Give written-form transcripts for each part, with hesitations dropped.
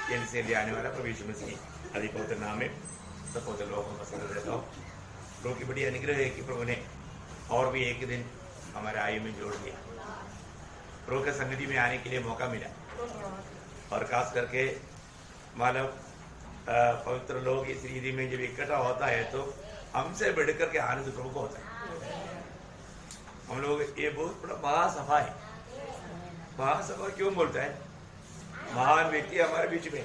से आने वाला प्रभु यीशु मसीह आदि पवित्र नाम में सब पवित्र लोगों को पसंद रहता हूँ। प्रभु की बड़ी अनुग्रह है कि प्रभु ने और भी एक दिन हमारे आयु में जोड़ दिया, प्रभु के संगति में आने के लिए मौका मिला। और खास करके मानव पवित्र लोग इस रीति में जब इकट्ठा होता है तो हमसे बढ़कर के आनंद प्रभु को होता है। हम लोग ये बहुत बड़ा महासभा है। महासभा क्यों बोलता है? महान व्यक्ति हमारे बीच में,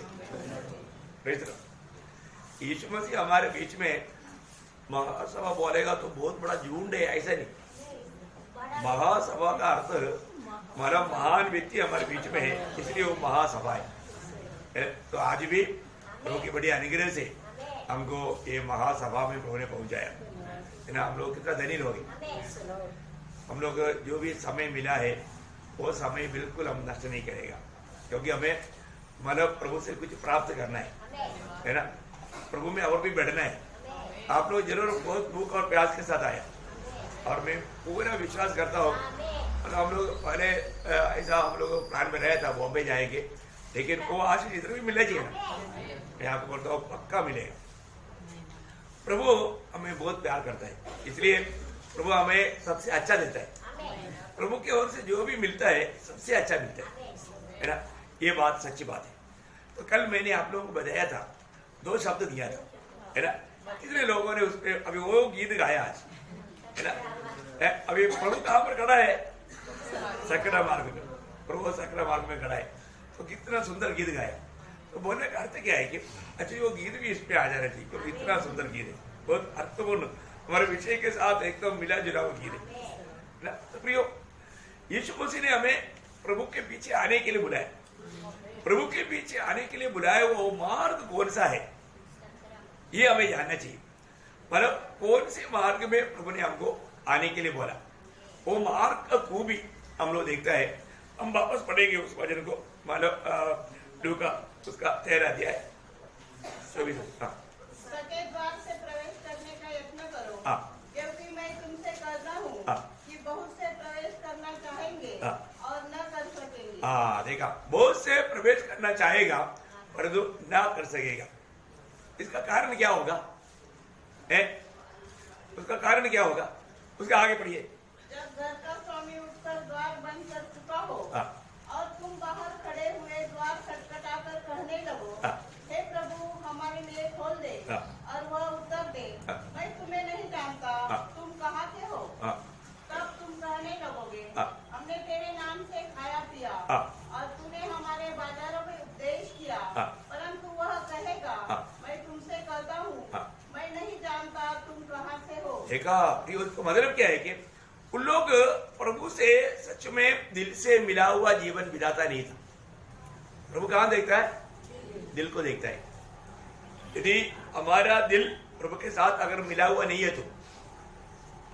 यीशु मसीह हमारे बीच में। महासभा बोलेगा तो बहुत बड़ा झुंड है, ऐसा नहीं। महासभा का अर्थ हमारा महान व्यक्ति हमारे बीच में है, इसलिए वो महासभा है। तो आज भी प्रभु की बड़ी अनुग्रह से हमको ये महासभा में प्रभु ने पहुंचाया है ना। हम लोग कितना धनी लोग हैं। हम लोग जो भी समय मिला है वो समय बिल्कुल हम नष्ट नहीं करेगा, क्योंकि हमें मतलब प्रभु से कुछ प्राप्त करना है ना। प्रभु में और भी बढ़ना है। आप लोग जरूर बहुत भूख और प्यास के साथ आया, और मैं पूरा विश्वास करता हूँ। हम लोग पहले ऐसा हम लोग प्लान में रहे था बॉम्बे जाएंगे, लेकिन वो आज इधर भी मिलना चाहिए ना। मैं आपको बोलता हूँ पक्का मिलेगा। प्रभु हमें बहुत प्यार करता है, इसलिए प्रभु हमें सबसे अच्छा देता है। प्रभु की ओर से जो भी मिलता है सबसे अच्छा मिलता है ना। ये बात सच्ची बात है। तो कल मैंने आप लोगों को बताया था, 2 शब्द दिया था, है ना। कितने लोगों ने उस पर अभी वो गीत गाया आज, है ना। अभी प्रभु कहाँ पर खड़ा है? सकरा मार्ग में। प्रभु सकरा मार्ग में खड़ा है, तो कितना सुंदर गीत गाया। तो बोलने का अर्थ क्या है कि अच्छा वो गीत भी इस पे आ जाना चाहिए, क्योंकि इतना सुंदर गीत है, बहुत अर्थपूर्ण, हमारे विषय के साथ एकदम मिला जुला हुआ गीत है। तो प्रियो, यीशु मसीह ने हमें प्रभु के पीछे आने के लिए बुलाया। प्रभु के पीछे आने के लिए बुलाया, वो मार्ग कौन सा है ये हमें जानना चाहिए। मतलब कौन से मार्ग में प्रभु ने हमको आने के लिए बोला, वो मार्ग का खूबी हम लोग देखता है। हम वापस पढ़ेंगे उस वचन को, मतलब लूका उसका 13 अध्याय 24। सके द्वार से प्रवेश करने का यत्न करो, क्योंकि मैं तुमसे कहता हूँ कि बहुत से प्रवेश करना चाहेंगे और न कर सकेंगे। देखा, बहुत से प्रवेश करना चाहेगा परंतु न कर सकेगा। इसका कारण क्या होगा? उसका कारण क्या होगा? उसके आगे पढ़िए। जब घर का स्वामी उठकर द्वार बंद कर चुका हो और तुम बाहर खड़े हुए द्वार खटखटाकर कहने लगो, हे प्रभु हमारे लिए खोल दे, और वह उत्तर दे, मैं तुम्हें नहीं जानता, तुम कहाँ के हो। तब तुम कहने लगोगे, हमने तेरे नाम से खाया पिया और तूने हमारे बाजारों में उपदेश किया। परंतु वह कहेगा, मैं तुमसे कहता हूँ, मैं नहीं जानता तुम कहाँ से हो। देखा, उसका मतलब क्या है कि उन लोग प्रभु से सच में दिल से मिला हुआ जीवन बिताता नहीं था। प्रभु कहाँ देखता है? दिल को देखता है। यदि हमारा दिल प्रभु के साथ अगर मिला हुआ नहीं है तो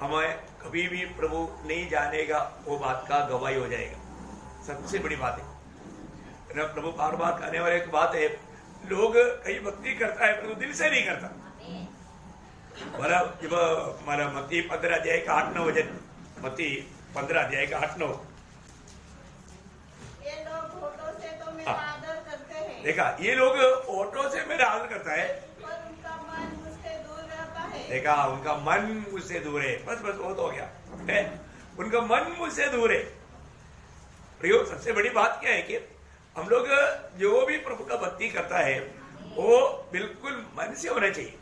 हमें कभी भी प्रभु नहीं जानेगा, वो बात का गवाही हो जाएगा। सबसे बड़ी बात है ना। प्रभु बार बार कहने वाले एक बात है, लोग कई भक्ति करता है परंतु दिल से नहीं करता। मतलब जब हमारा मत्ती 15 अध्याय का 8-9 वचन, मत्ती 15 अध्याय का 8-9। ये लोग होठों से तो मेरा आदर करते हैं। देखा, ये लोग होठों से मेरा आदर करता है, पर उनका मन मुझसे दूर रहता है। देखा, उनका मन मुझसे दूर है। बस वो तो हो गया है, उनका मन मुझसे दूर है। प्रियो, सबसे बड़ी बात क्या है कि हम लोग जो भी प्रभु का भक्ति करता है वो बिल्कुल मन से होना चाहिए,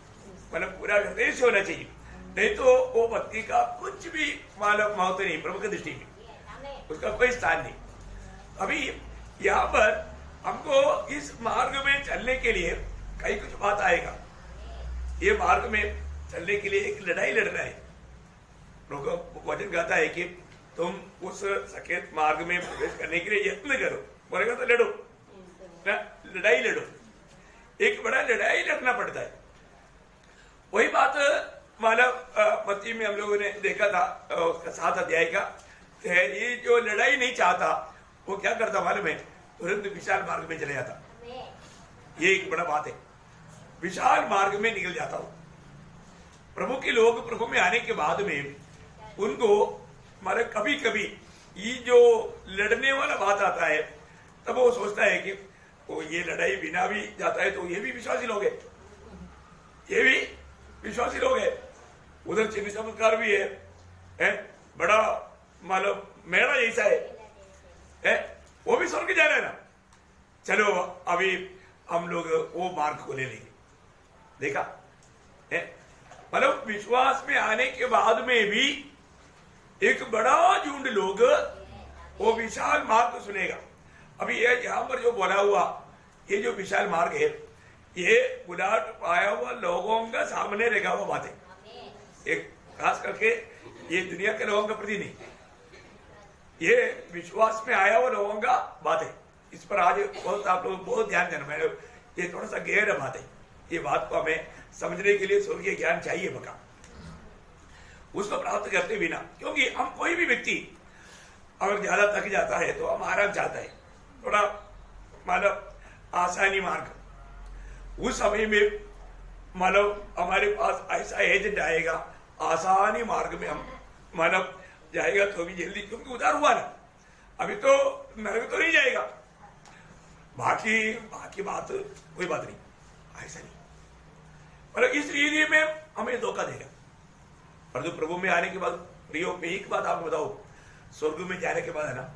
मतलब पूरा हृदय से होना चाहिए। नहीं तो वो भक्ति का कुछ भी मालूम महत्व नहीं प्रभु की दृष्टि में, उसका कोई स्थान नहीं। अभी यहाँ पर हमको इस मार्ग में चलने के लिए कई कुछ बात आएगा। ये मार्ग में चलने के लिए एक लड़ाई लड़ना है। प्रभु वचन कहता है कि तुम उस सकेत मार्ग में प्रवेश करने के लिए यत्न करो, बोलेगा तो लड़ो ना, लड़ाई लड़ो। एक बड़ा लड़ाई लड़ना पड़ता है। वही बात मानव मत्ती में हम लोगों ने देखा था, उसका 7 अध्याय का। ये जो लड़ाई नहीं चाहता वो क्या करता मालूम है? तुरंत विशाल मार्ग में चले जाता। ये एक बड़ा बात है, विशाल मार्ग में निकल जाता हूं। प्रभु के लोग प्रभु में आने के बाद में उनको हमारे कभी कभी ये जो लड़ने वाला बात आता है, तब वो सोचता है कि वो ये लड़ाई बिना भी जाता है तो ये भी विश्वासी लोग है, ये भी विश्वासी लोग है। उधर चिन्ह चमत्कार भी है बड़ा मतलब मेरा जैसा है वो भी स्वर्ग जा रहा है ना। चलो अभी हम लोग वो मार्ग को ले लेंगे। देखा है मतलब विश्वास में आने के बाद में भी एक बड़ा झुंड लोग वो विशाल मार्ग को सुनेगा। अभी ये यहाँ पर जो बोला हुआ ये जो विशाल मार्ग है ये बुलाट पाया हुआ लोगों का सामने रहेगा वो बातें, एक खास करके ये दुनिया के लोगों के प्रति नहीं, ये विश्वास में आया हुआ लोगों का बात है। इस पर आज बहुत आप लोग बहुत ध्यान देना, मैंने ये थोड़ा सा गहरा बात है, ये बात को हमें समझने के लिए स्वर्गीय ज्ञान चाहिए बका, उसको प्राप्त करते बिना। क्योंकि हम कोई भी व्यक्ति अगर ज्यादा थक जाता है तो हम आराम चाहता है, थोड़ा मतलब आसानी मार्ग, उस समय में मतलब हमारे पास ऐसा एजेंट आएगा आसानी मार्ग में हम मतलब जाएगा तो भी जल्दी, क्योंकि उधार हुआ ना, अभी तो नरक तो नहीं जाएगा, बाकी बात कोई बात नहीं, ऐसा नहीं। मतलब इस रीति में हमें धोखा देगा। परंतु प्रभु में आने के बाद प्रियो में एक बात आपको बताओ, स्वर्ग में जाने के बाद है ना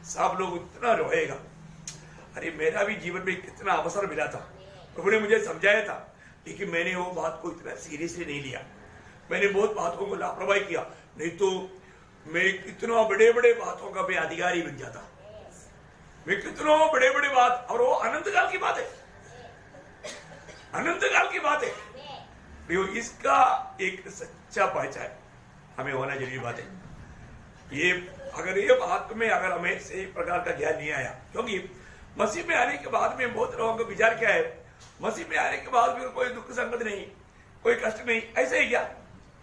सब लोग इतना रोएगा, अरे मेरा भी जीवन में कितना अवसर मिला था, प्रभु ने मुझे समझाया था, लेकिन मैंने वो बात को इतना सीरियसली नहीं लिया, मैंने बहुत बातों को लापरवाही किया, नहीं तो मैं कितना बड़े बड़े बातों का मैं अधिकारी बन जाता, मैं कितना बड़े बड़े बात, और वो अनंत काल की बात है, अनंत काल की बात है। इसका एक सच्चा पहचान हमें होना जरूरी बात है। ये अगर ये बात में अगर हमें सही प्रकार का ज्ञान नहीं आया, क्योंकि मसीह में आने के बाद में बहुत लोगों का विचार क्या है, मसीह में आने के बाद भी कोई दुख संकट नहीं, कोई कष्ट नहीं, ऐसा ही क्या?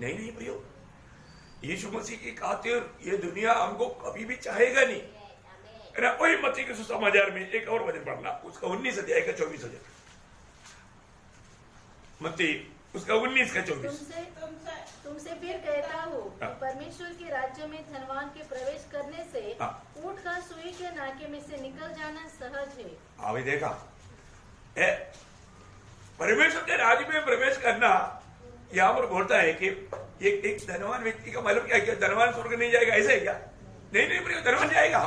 नहीं नहीं भैया, यीशु मसीह की खातिर ये दुनिया हमको कभी भी चाहेगा नहीं, है ना। वही मत्ती के सुसमाचार में एक और वचन पढ़ना, उसका 19 अध्याय का 24 वचन, मत्ती उसका 19 का 24। तुमसे फिर कहता हूँ कि परमेश्वर के राज्य में धनवान के प्रवेश करने से ऊंट का सुई के नाके में से निकल जाना सहज है। अभी देखा परमेश्वर के राज्य में प्रवेश करना, यहाँ पर बोलता है कि एक धनवान व्यक्ति का मतलब क्या, धनवान स्वर्ग नहीं जाएगा ऐसा है क्या? नहीं, धनवान जाएगा,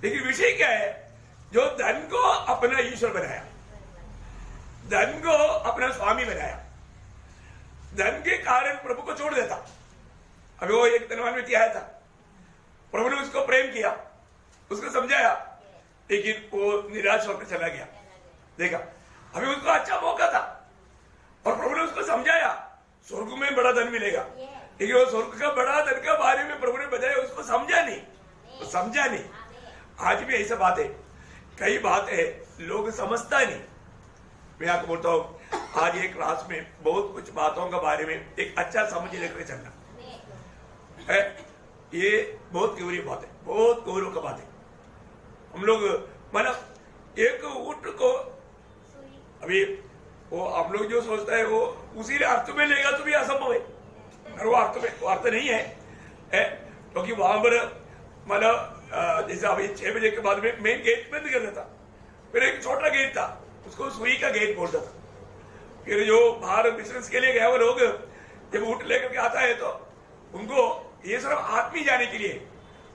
लेकिन विषय क्या है, जो धन को अपना ईश्वर बनाया, धन को अपना स्वामी बनाया, धन के कारण प्रभु को छोड़ देता। अभी वो एक धनवान व्यक्ति आया था, प्रभु ने उसको प्रेम किया, उसको समझाया, लेकिन वो निराश होकर चला गया। देखा, अभी उसको अच्छा मौका था और प्रभु ने उसको समझाया स्वर्ग में बड़ा धन मिलेगा, लेकिन वो स्वर्ग का बड़ा धन के बारे में प्रभु ने बताया, उसको समझा नहीं, वो समझा नहीं। आज भी ऐसा बात है, कई बात है लोग समझता नहीं। मैं आपको बोलता हूँ, आज एक क्लास में बहुत कुछ बातों के बारे में एक अच्छा समझ लेकर चलना है, ये बहुत गौरव बात है, बहुत गौरव का बात है। हम लोग मतलब एक ऊंट को, अभी वो हम लोग जो सोचता है वो उसी अर्थ में लेगा तो भी असंभव है, और वो अर्थ में वो अर्थ नहीं है, क्योंकि वहां पर मतलब जैसे अभी 6 बजे के बाद में मेन गेट बंद कर देता, फिर एक छोटा गेट था, उसको सुई का गेट बोलता था। फिर जो बाहर बिजनेस के लिए गया वो लोग जब ऊंट लेकर के आता है तो उनको ये सिर्फ आदमी जाने के लिए,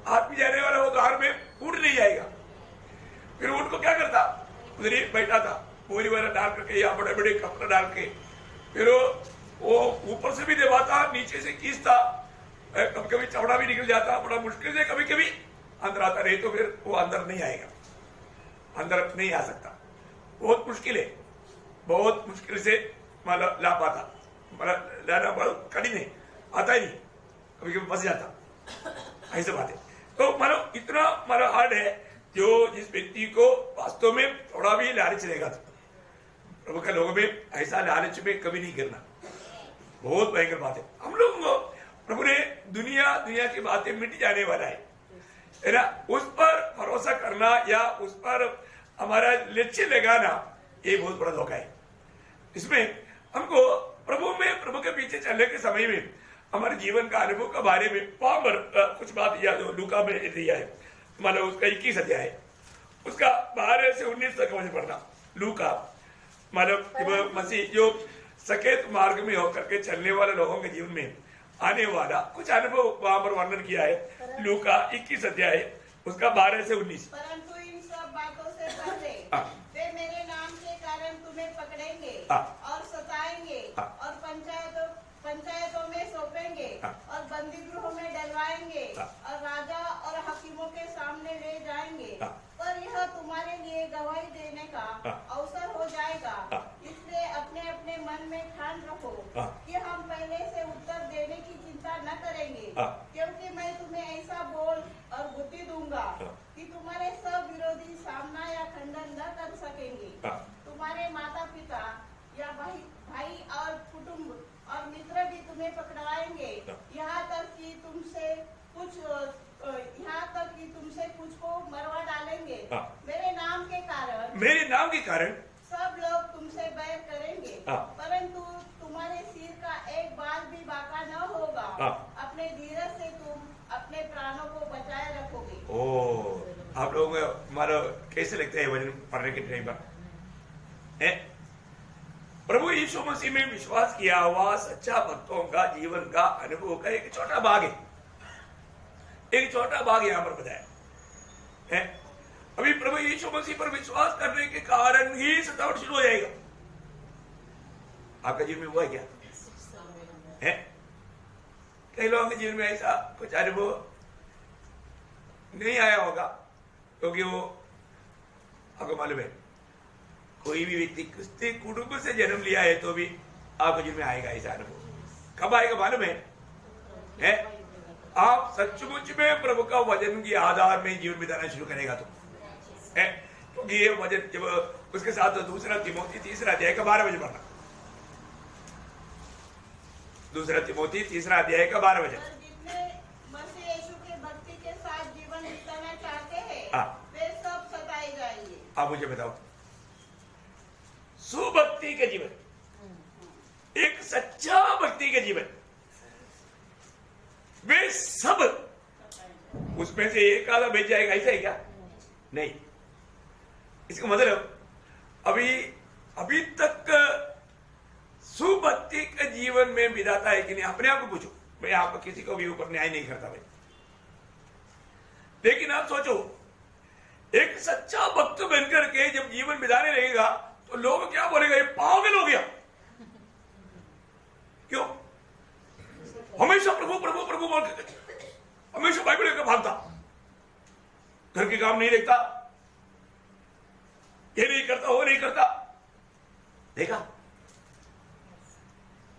आदमी जाने वाला वो द्वार में ऊंट नहीं जाएगा। फिर ऊंट को क्या करता, उधर ही बैठा था, बोरी वगैरह डाल करके या बड़े बड़े कपड़े डाल के, फिर वो ऊपर से भी दबाता, नीचे से खींचता, कभी कभी चमड़ा भी निकल जाता, बड़ा मुश्किल से कभी कभी अंदर आता, नहीं तो फिर वो अंदर नहीं आएगा, अंदर नहीं आ सकता, बहुत मुश्किल है, बहुत मुश्किल से मतलब ला पाता, मतलब लाना बहुत कठिन है, आता ही नहीं, कभी कभी फंस जाता, ऐसे बात है। तो मतलब इतना मतलब हार्ड है, जो जिस व्यक्ति को वास्तव में थोड़ा भी लालच रहेगा तो प्रभु के लोगों में ऐसा लालच में कभी नहीं करना, बहुत भयंकर बात है। हम लोग को प्रभु ने दुनिया की बातें मिट जाने वाला है ना, उस पर भरोसा करना या उस पर हमारा लक्ष्य लगाना, ये बहुत बड़ा धोखा है। इसमें हमको प्रभु के पीछे चलने के समय में हमारे जीवन का अनुभव के बारे में वहां पर कुछ बात याद लूका में दिया है, मतलब उसका 21 अध्याय है, उसका 12 से 19 तक वचन पढ़ना। लूका मतलब मसीह जो सकेत मार्ग में होकर के चलने वाले लोगों के जीवन में आने वाला कुछ अनुभव वहां पर वर्णन किया है। लूका 21 अध्याय उसका 12 से 19। परंतु इन सब बातों से पहले वे मेरे नाम के कारण तुम्हें पकड़ेंगे और सताएंगे और पंचायतों में सौंपेंगे और बंदी गृहों में डलवाएंगे और राजा और हकीमों के सामने ले जाएंगे, पर यह तुम्हारे लिए गवाही देने का अवसर हो जाएगा। इसलिए अपने अपने मन में ठान रखो कि हम पहले से उत्तर देने की चिंता न करेंगे, क्योंकि मैं तुम्हें ऐसा बोल और बुद्धि दूंगा कि तुम्हारे सब विरोधी सामना या खंडन न कर सकेंगे। तुम्हारे माता पिता या भाई और कुटुंब और मित्र भी तुम्हें पकड़वाएंगे, यहाँ तक कि तुमसे कुछ को मरवा डालेंगे। मेरे नाम के कारण सब लोग तुमसे बैर करेंगे, परंतु तुम्हारे सिर का एक बाल भी बाका न होगा। अपने धीरज से तुम अपने प्राणों को बचाए रखोगे। ओ, आप लोगों को हमारा कैसे लगता है वचन पढ़ने के टाइम पर? प्रभु यीशु मसीह में विश्वास किया हुआ सच्चा भक्तों का जीवन का अनुभव का एक छोटा भाग है, एक छोटा भाग यहाँ पर बताया है। अभी प्रभु यीशु मसीह पर विश्वास करने के कारण ही सतावट शुरू हो जाएगा। आपका जीवन में हुआ है क्या? है कई लोगों के जीवन में ऐसा कुछ अनुभव नहीं आया होगा, क्योंकि वो आपको मालूम है कोई भी व्यक्ति क्रिस्ती कुटुंब से जन्म लिया है तो भी आपको जीवन में आएगा ऐसा अनुभव। कब आएगा मालूम है? आप सचमुच में प्रभु का वचन के आधार में जीवन बिताना शुरू करेगा तो है, क्योंकि ये वचन जब उसके साथ दूसरा तिमोथी 3 अध्याय का 12 वचन पढ़ना। दूसरा तिमोथी 3 अध्याय का 12 वचन। जितने मसीह यीशु के भक्ति के साथ जीवन बिताना चाहते हैं वे सब सताए जाएंगे। आप मुझे बताओ, सुभक्ति का जीवन, एक सच्चा भक्ति का जीवन, वे सब उसमें से एक आधा भेज जाएगा ऐसा है क्या? नहीं। इसका मतलब अभी तक सुभक्ति के जीवन में बिताता है कि नहीं? अपने आप को पूछो। मैं आप किसी को भी ऊपर न्याय नहीं करता भाई, लेकिन आप सोचो एक सच्चा भक्त बनकर के जब जीवन बिताने लगेगा तो लोग क्या बोलेगा? ये पागल हो गया। क्यों? हमेशा प्रभु प्रभु प्रभु बोल के हमेशा बाइबल लेकर भागता, घर के काम नहीं देखता, ये नहीं करता वो नहीं करता। देखा?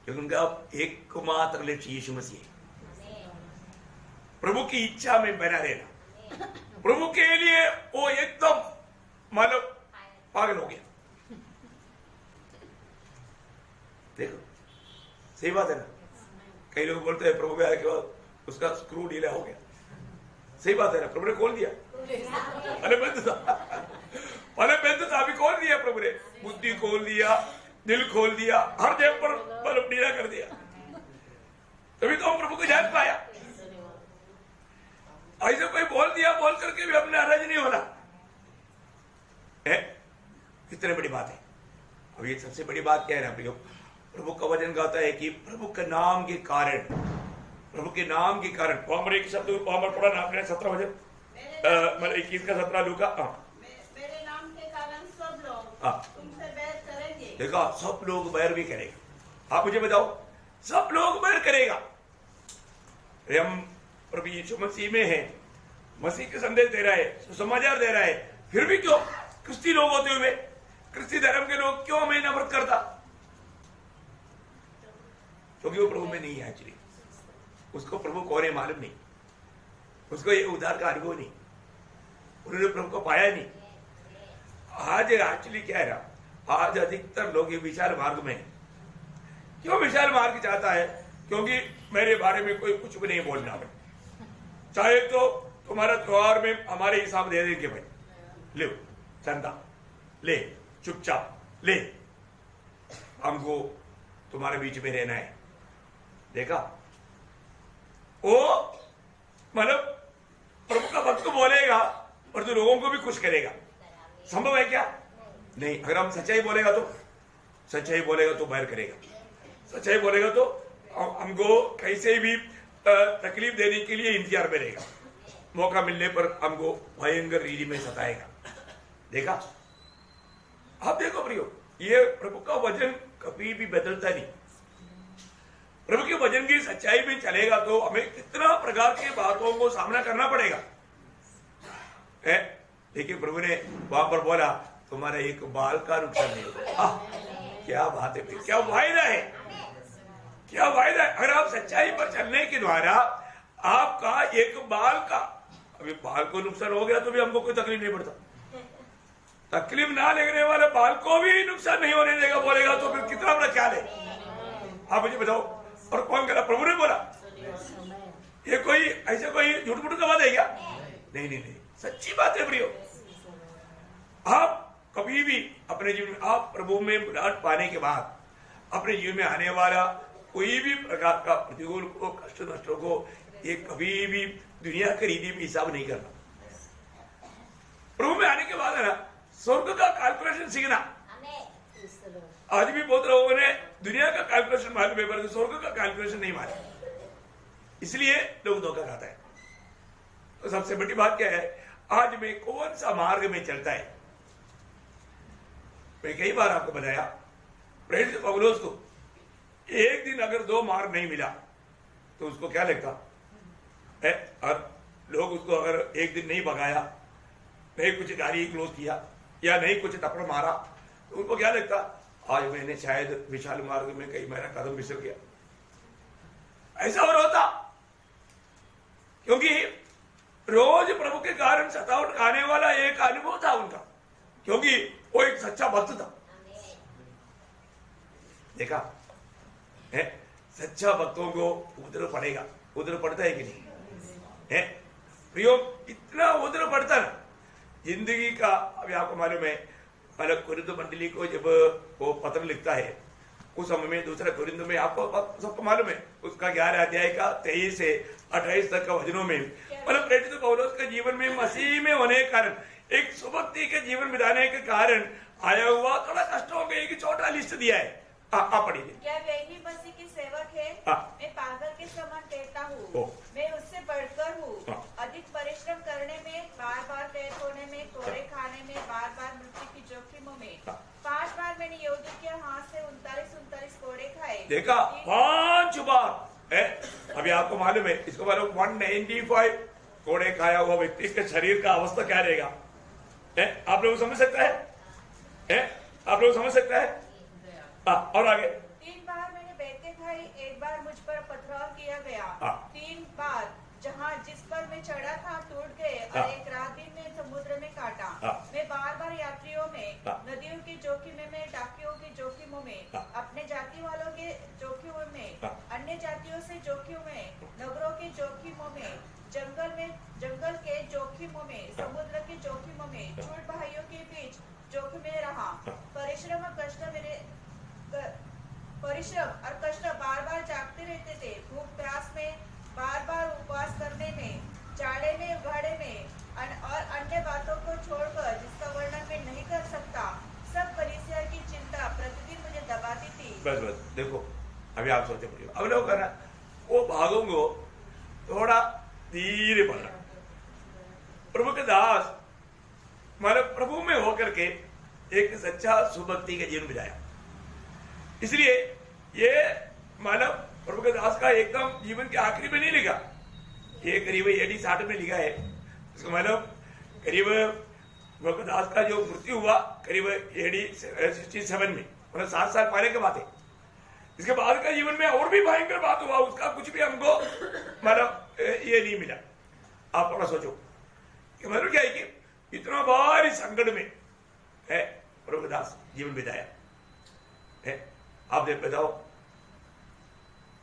क्योंकि उनका एकमात्र लक्ष्य यीशु मसीह है, प्रभु की इच्छा में बना रहना। प्रभु के लिए वो एकदम मतलब पागल हो गया। देखो सही बात है ना? कई लोग बोलते हैं प्रभु में आने के बाद उसका स्क्रू ढीला हो गया। सही बात है ना? प्रभु ने खोल दिया, पहले बंद था अभी खोल दिया प्रभु ने, बुद्धि खोल दिया, दिल खोल दिया, हर जगह पर बल्ब ढीला कर दिया, तभी तो हम प्रभु को जान पाया। ऐसे कोई बोल दिया बोल करके भी हमने नाराज नहीं होना है। कितनी बड़ी बात है। अब ये सबसे बड़ी बात क्या है ना? प्रभु का वचन गाता है कि प्रभु के नाम के कारण, प्रभु के नाम के कारण, वहां पर एक शब्द वहां पर पढ़ा ना आपने 17 वचन, मतलब 21 का 17 लूका। मेरे नाम के कारण सब लोग तुमसे बैर करेंगे। देखा, सब लोग बैर भी करेगा। आप मुझे बताओ, सब लोग बैर करेगा। हम प्रभु यीशु मसीह में है, मसीह के संदेश दे रहा है, सुसमाचार दे रहा है, फिर भी क्यों क्रिस्ती लोग होते हुए क्रिस्ती धर्म के लोग क्यों हमें नफरत करता? क्योंकि वो प्रभु में नहीं है। एक्चुअली उसको प्रभु कौन है मालूम नहीं, उसको ये उद्धार का अनुभव नहीं, उन्होंने प्रभु को पाया नहीं। आज एक्चुअली क्या है ना, आज अधिकतर लोग ये विशाल मार्ग में। क्यों विशाल मार्ग चाहता है? क्योंकि मेरे बारे में कोई कुछ भी नहीं बोलना है, चाहे तो तुम्हारा त्योहार में हमारे हिसाब दे देंगे भाई, ले चंदा ले, चुपचाप ले, हमको तुम्हारे बीच में रहना है। देखा, वो मतलब प्रभु का भक्त बोलेगा और तो लोगों को भी खुश करेगा। संभव है क्या? नहीं। अगर हम सच्चाई बोलेगा तो बैर करेगा, सच्चाई बोलेगा तो हमको कैसे भी तकलीफ देने के लिए इंतजार में रहेगा, मौका मिलने पर हमको भयंकर रीति में सताएगा। देखा? आप देखो प्रियो, ये प्रभु का वचन कभी भी बदलता नहीं। प्रभु के वचन की सच्चाई में चलेगा तो हमें कितना प्रकार की बातों को सामना करना पड़ेगा। लेकिन प्रभु ने वहां पर बोला तुम्हारा एक बाल का नुकसान नहीं होगा। क्या बात है, क्या वायदा है, क्या वायदा है। अगर आप सच्चाई पर चलने के द्वारा आपका एक बाल का, अभी बाल को नुकसान हो गया तो भी हमको कोई तकलीफ नहीं पड़ता, तकलीफ ना लगने वाले बाल को भी नुकसान नहीं होने देगा बोलेगा तो फिर कितना बड़ा ख्याल है। आप मुझे बताओ, और कौन करा? प्रभु ने बोला। ये कोई ऐसे कोई झूठ मूठ का बात है क्या? नहीं नहीं नहीं, सच्ची बात है प्रियो। आप कभी भी अपने जीवन में, आप प्रभु में मुलाकात पाने के बाद अपने जीवन में आने वाला कोई भी प्रकार का प्रतिकूल को, कष्ट नष्टों को, ये कभी भी दुनिया के रीति में हिसाब नहीं करना। प्रभु में आने के बाद है ना, स्वर्ग का कैलकुलेशन सीखना। आज भी बहुत लोगों ने दुनिया का कैलकुलेशन मालूम है पर स्वर्ग का कैलकुलेशन नहीं मालूम, इसलिए लोग धोखा खाता है। तो सबसे बड़ी बात क्या है, आज में कौन सा मार्ग में चलता है। मैं कई बार आपको बताया, प्रेरित पौलुस को एक दिन अगर 2 मार्ग नहीं मिला तो उसको क्या लगता है। और लोग उसको अगर एक दिन नहीं भगाया, नहीं कुछ गाड़ी क्लोज किया या नहीं कुछ थप्पड़ मारा तो उनको क्या लगता, आज मैंने शायद विशाल मार्ग में कहीं मेरा कदम फिसल गया। ऐसा और होता, क्योंकि रोज प्रभु के कारण सतावट खाने वाला एक अनुभव था उनका, क्योंकि वो एक सच्चा भक्त था। देखा है, सच्चा भक्तों को उधर पड़ेगा, उधर पड़ता है कि नहीं है प्रियो? इतना उधर पड़ता ना जिंदगी का। अभी आपको मालूम है, अलग कुरिन्थ मंडली को जब वो पत्र लिखता है उस समय में, दूसरा कुरिन्थ में, आपको सबको मालूम है उसका 11 अध्याय का 23 से 28 तक का वचनों में, मतलब प्रेरित पौलुस के जीवन में मसीह में होने के कारण, एक सुभक्ति के जीवन बिताने के कारण आया हुआ थोड़ा कष्टों का एक छोटा लिस्ट दिया है। आप पढ़िए। क्या वही मसीह की सेवक है? मैं पागल के समान कहता हूँ, मैं उससे बढ़कर हूँ। अधिक परिश्रम करने में, बार बार कैद होने में, कोड़े खाने में, बार बार मृत्यु की जोखिमों में। 5 बार मैंने यहूदी के हाथ से 39 कोड़े खाए। देखा, 5 बार। अभी आपको मालूम है, इसको मालूम 195 कोड़े खाया हुआ व्यक्ति के शरीर का अवस्था क्या रहेगा। आप लोग समझ सकता है? आप लोग समझ सकता है? और आगे 3 बार मैंने बेतें खाई, 1 बार मुझ पर पथराव किया गया। 3 बार जहाँ जिस पर मैं चढ़ा था टूट गए और एक रात दिन में समुद्र में काटा। मैं बार बार यात्रियों में, नदियों के जोखिम में, डाकियों के जोखिमों में, अपने जाति वालों के जोखिमों में, अन्य जातियों से जोखिमों में, नगरों के जोखिमों में, जंगल के जोखिमों में, समुद्र के जोखिमों में, झूठ भाइयों के बीच जोखिम में रहा। परिश्रम और कष्ट बार बार जागते रहते थे। भूख प्यास में, बार बार उपवास करने में, जाड़े में, उघाड़े में, और अन्य बातों को छोड़कर जिसका वर्णन मैं नहीं कर सकता, सब कलीसिया की चिंता प्रतिदिन मुझे दबाती थी। बस देखो, अभी आप सोचे पड़िए, अब लोग करना वो भागों को थोड़ा धीरे बढ़ना। प्रभु के दास मतलब प्रभु में होकर के एक सच्चा सुभक्ति का जीवन बिताया, इसलिए ये मानव प्रभु के दास का एकदम जीवन के आखिरी में नहीं लिखा, ये करीब AD 60 में लिखा है। इसका मतलब करीब प्रभु के दास का जो मृत्यु हुआ करीब AD 67 में, मतलब 7 साल पहले की बात है। इसके बाद का जीवन में और भी भयंकर बात हुआ, उसका कुछ भी हमको मतलब ये नहीं मिला। आप थोड़ा सोचो कि मतलब क्या है कि इतना भारी संकट में है प्रभु के दास जीवन बिताया है। आप देख बताओ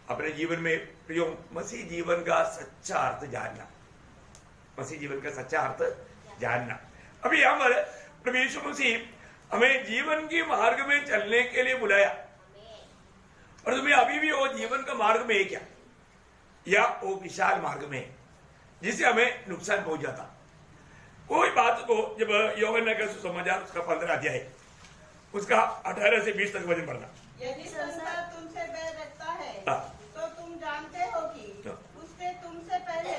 अपने जीवन में प्रियो, मसीह जीवन का सच्चा अर्थ जानना, मसीह जीवन का सच्चा अर्थ जानना। अभी यहाँ पर प्रभु यीशु मसीह हमें जीवन के मार्ग में चलने के लिए बुलाया, और तुम्हें अभी भी वो जीवन का मार्ग में है क्या, या वो विशाल मार्ग में है जिससे हमें नुकसान पहुंच जाता। कोई बात को जब यूहन्ना का सुसमाचार उसका 15 अध्याय उसका 18 से 20 तक वचन पढ़ना। यदि संसार तुमसे बैर रखता है तो तुम जानते हो कि उसने तुमसे पहले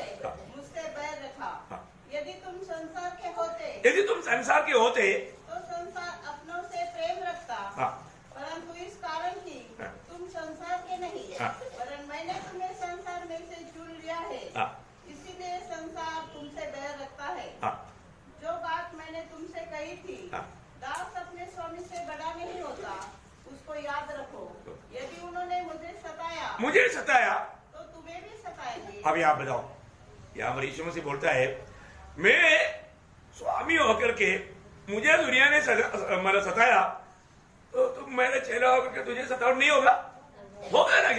मुझसे बैर रखा। यदि तुम संसार के होते तो संसार अपनों से प्रेम रखता, परंतु इस कारण कि तुम संसार के नहीं वरन मैंने तुम्हें संसार में से चुन लिया है, इसीलिए संसार तुमसे बैर रखता है। जो बात मैंने तुमसे कही थी, दास अपने स्वामी से बड़ा नहीं होता, उसको याद रखो। यदि उन्होंने मुझे सताया तो तुम्हें भी सताएंगे। अभी आप बताओ, यहाँ यीशु मसीह बोलता है मैं स्वामी होकर के मुझे दुनिया ने मतलब सताया तो तुम मेरे चेला होकर के तुझे सतावट नहीं होगा ना,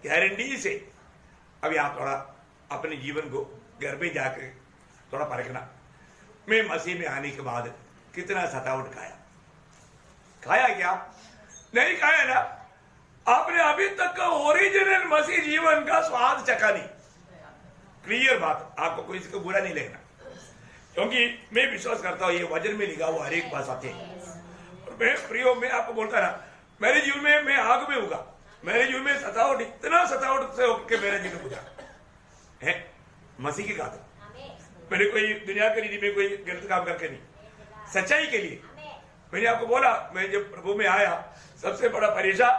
गारंटी से। अभी आप थोड़ा अपने जीवन को घर में जाकर थोड़ा परखना। मैं मसीह में आने के बाद कितना सतावट खाया क्या? नहीं खाया ना। आपने अभी तक का ओरिजिनल मसीह जीवन का स्वाद चखा नहीं। क्लियर बात, आपको कोई इसको बुरा नहीं लेना, क्योंकि मैं विश्वास करता हूं ये वचन में लिखा हुआ हर एक बात आते हैं। और मैं प्रियो में आपको बोलता ना, मेरे जीवन में मैं आग में होगा, मेरे जीवन में सतावट इतना सतावट से होकर मेरा जीवन गुजरा है मसीह की खातिर। मैंने कोई दुनिया के रीति में कोई गलत काम करके नहीं, सच्चाई के लिए। मैंने आपको बोला मैं जब प्रभु में आया सबसे बड़ा परीक्षा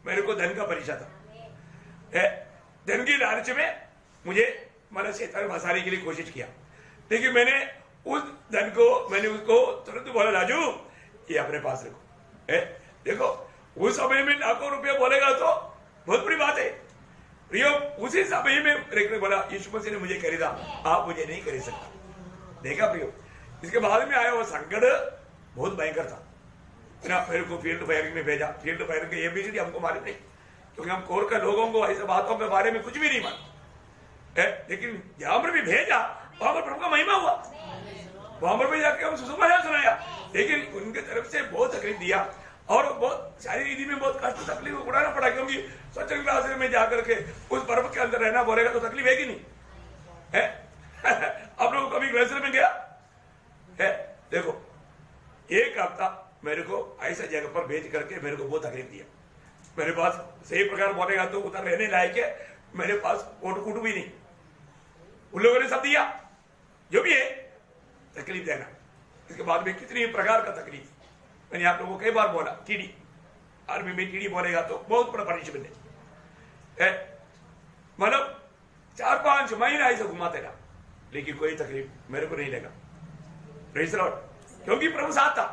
मेरे को धन का परीक्षा था। धन की लालच में मुझे मैंने शैतान फंसाने के लिए कोशिश किया, लेकिन मैंने उस धन को मैंने उसको तुरंत बोला राजू ये अपने पास रखो। देखो उस समय में लाखों रुपया बोलेगा तो बहुत बड़ी बात है। प्रियो उसी समय में बोला यीशु मसीह ने मुझे खरीदा, आप मुझे नहीं खरीद सकते। देखा प्रियो, इसके बाद में आया वो संकट बहुत भयंकर था ना। मेरे को फील्ड फायरिंग में भेजा। फील्ड फायरिंग के एबीसीडी हमको मालूम नहीं, क्योंकि हम कोर के लोगों को ऐसे बातों के बारे में कुछ भी नहीं मालूम। लेकिन जहां पर भी भेजा वहां पर प्रभु का महिमा हुआ, वहां पर भी जाके हम सुसमाचार सुनाया। लेकिन उनके तरफ से बहुत तकलीफ दिया और बहुत सारी रीति में बहुत कष्ट तकलीफ उड़ाना पड़ा, क्योंकि सत्संग क्लास में जाकर के उस पर्व के अंदर रहना बोलेगा तो तकलीफ है कि नहीं है? आप लोग कभी ग्लेशियर में गया है? देखो एक हफ्ता मेरे को ऐसा जगह पर भेज करके मेरे को बहुत तकलीफ दिया। मेरे पास सही प्रकार बोलेगा तो उधर रहने लायक है, मेरे पास कोट कूट भी नहीं। उन लोगों ने सब दिया जो भी है, तकलीफ देना। इसके बाद में कितनी प्रकार का तकलीफ मैंने आप लोगों को कई बार बोला। टीडी आर्मी में टीडी बोलेगा तो बहुत बड़ा पनिशमेंट है। मतलब 4-5 महीना ऐसे घुमाते रहा, लेकिन कोई तकलीफ मेरे को नहीं लगा। प्रेज़ द लॉर्ड, क्योंकि प्रभु साथ था।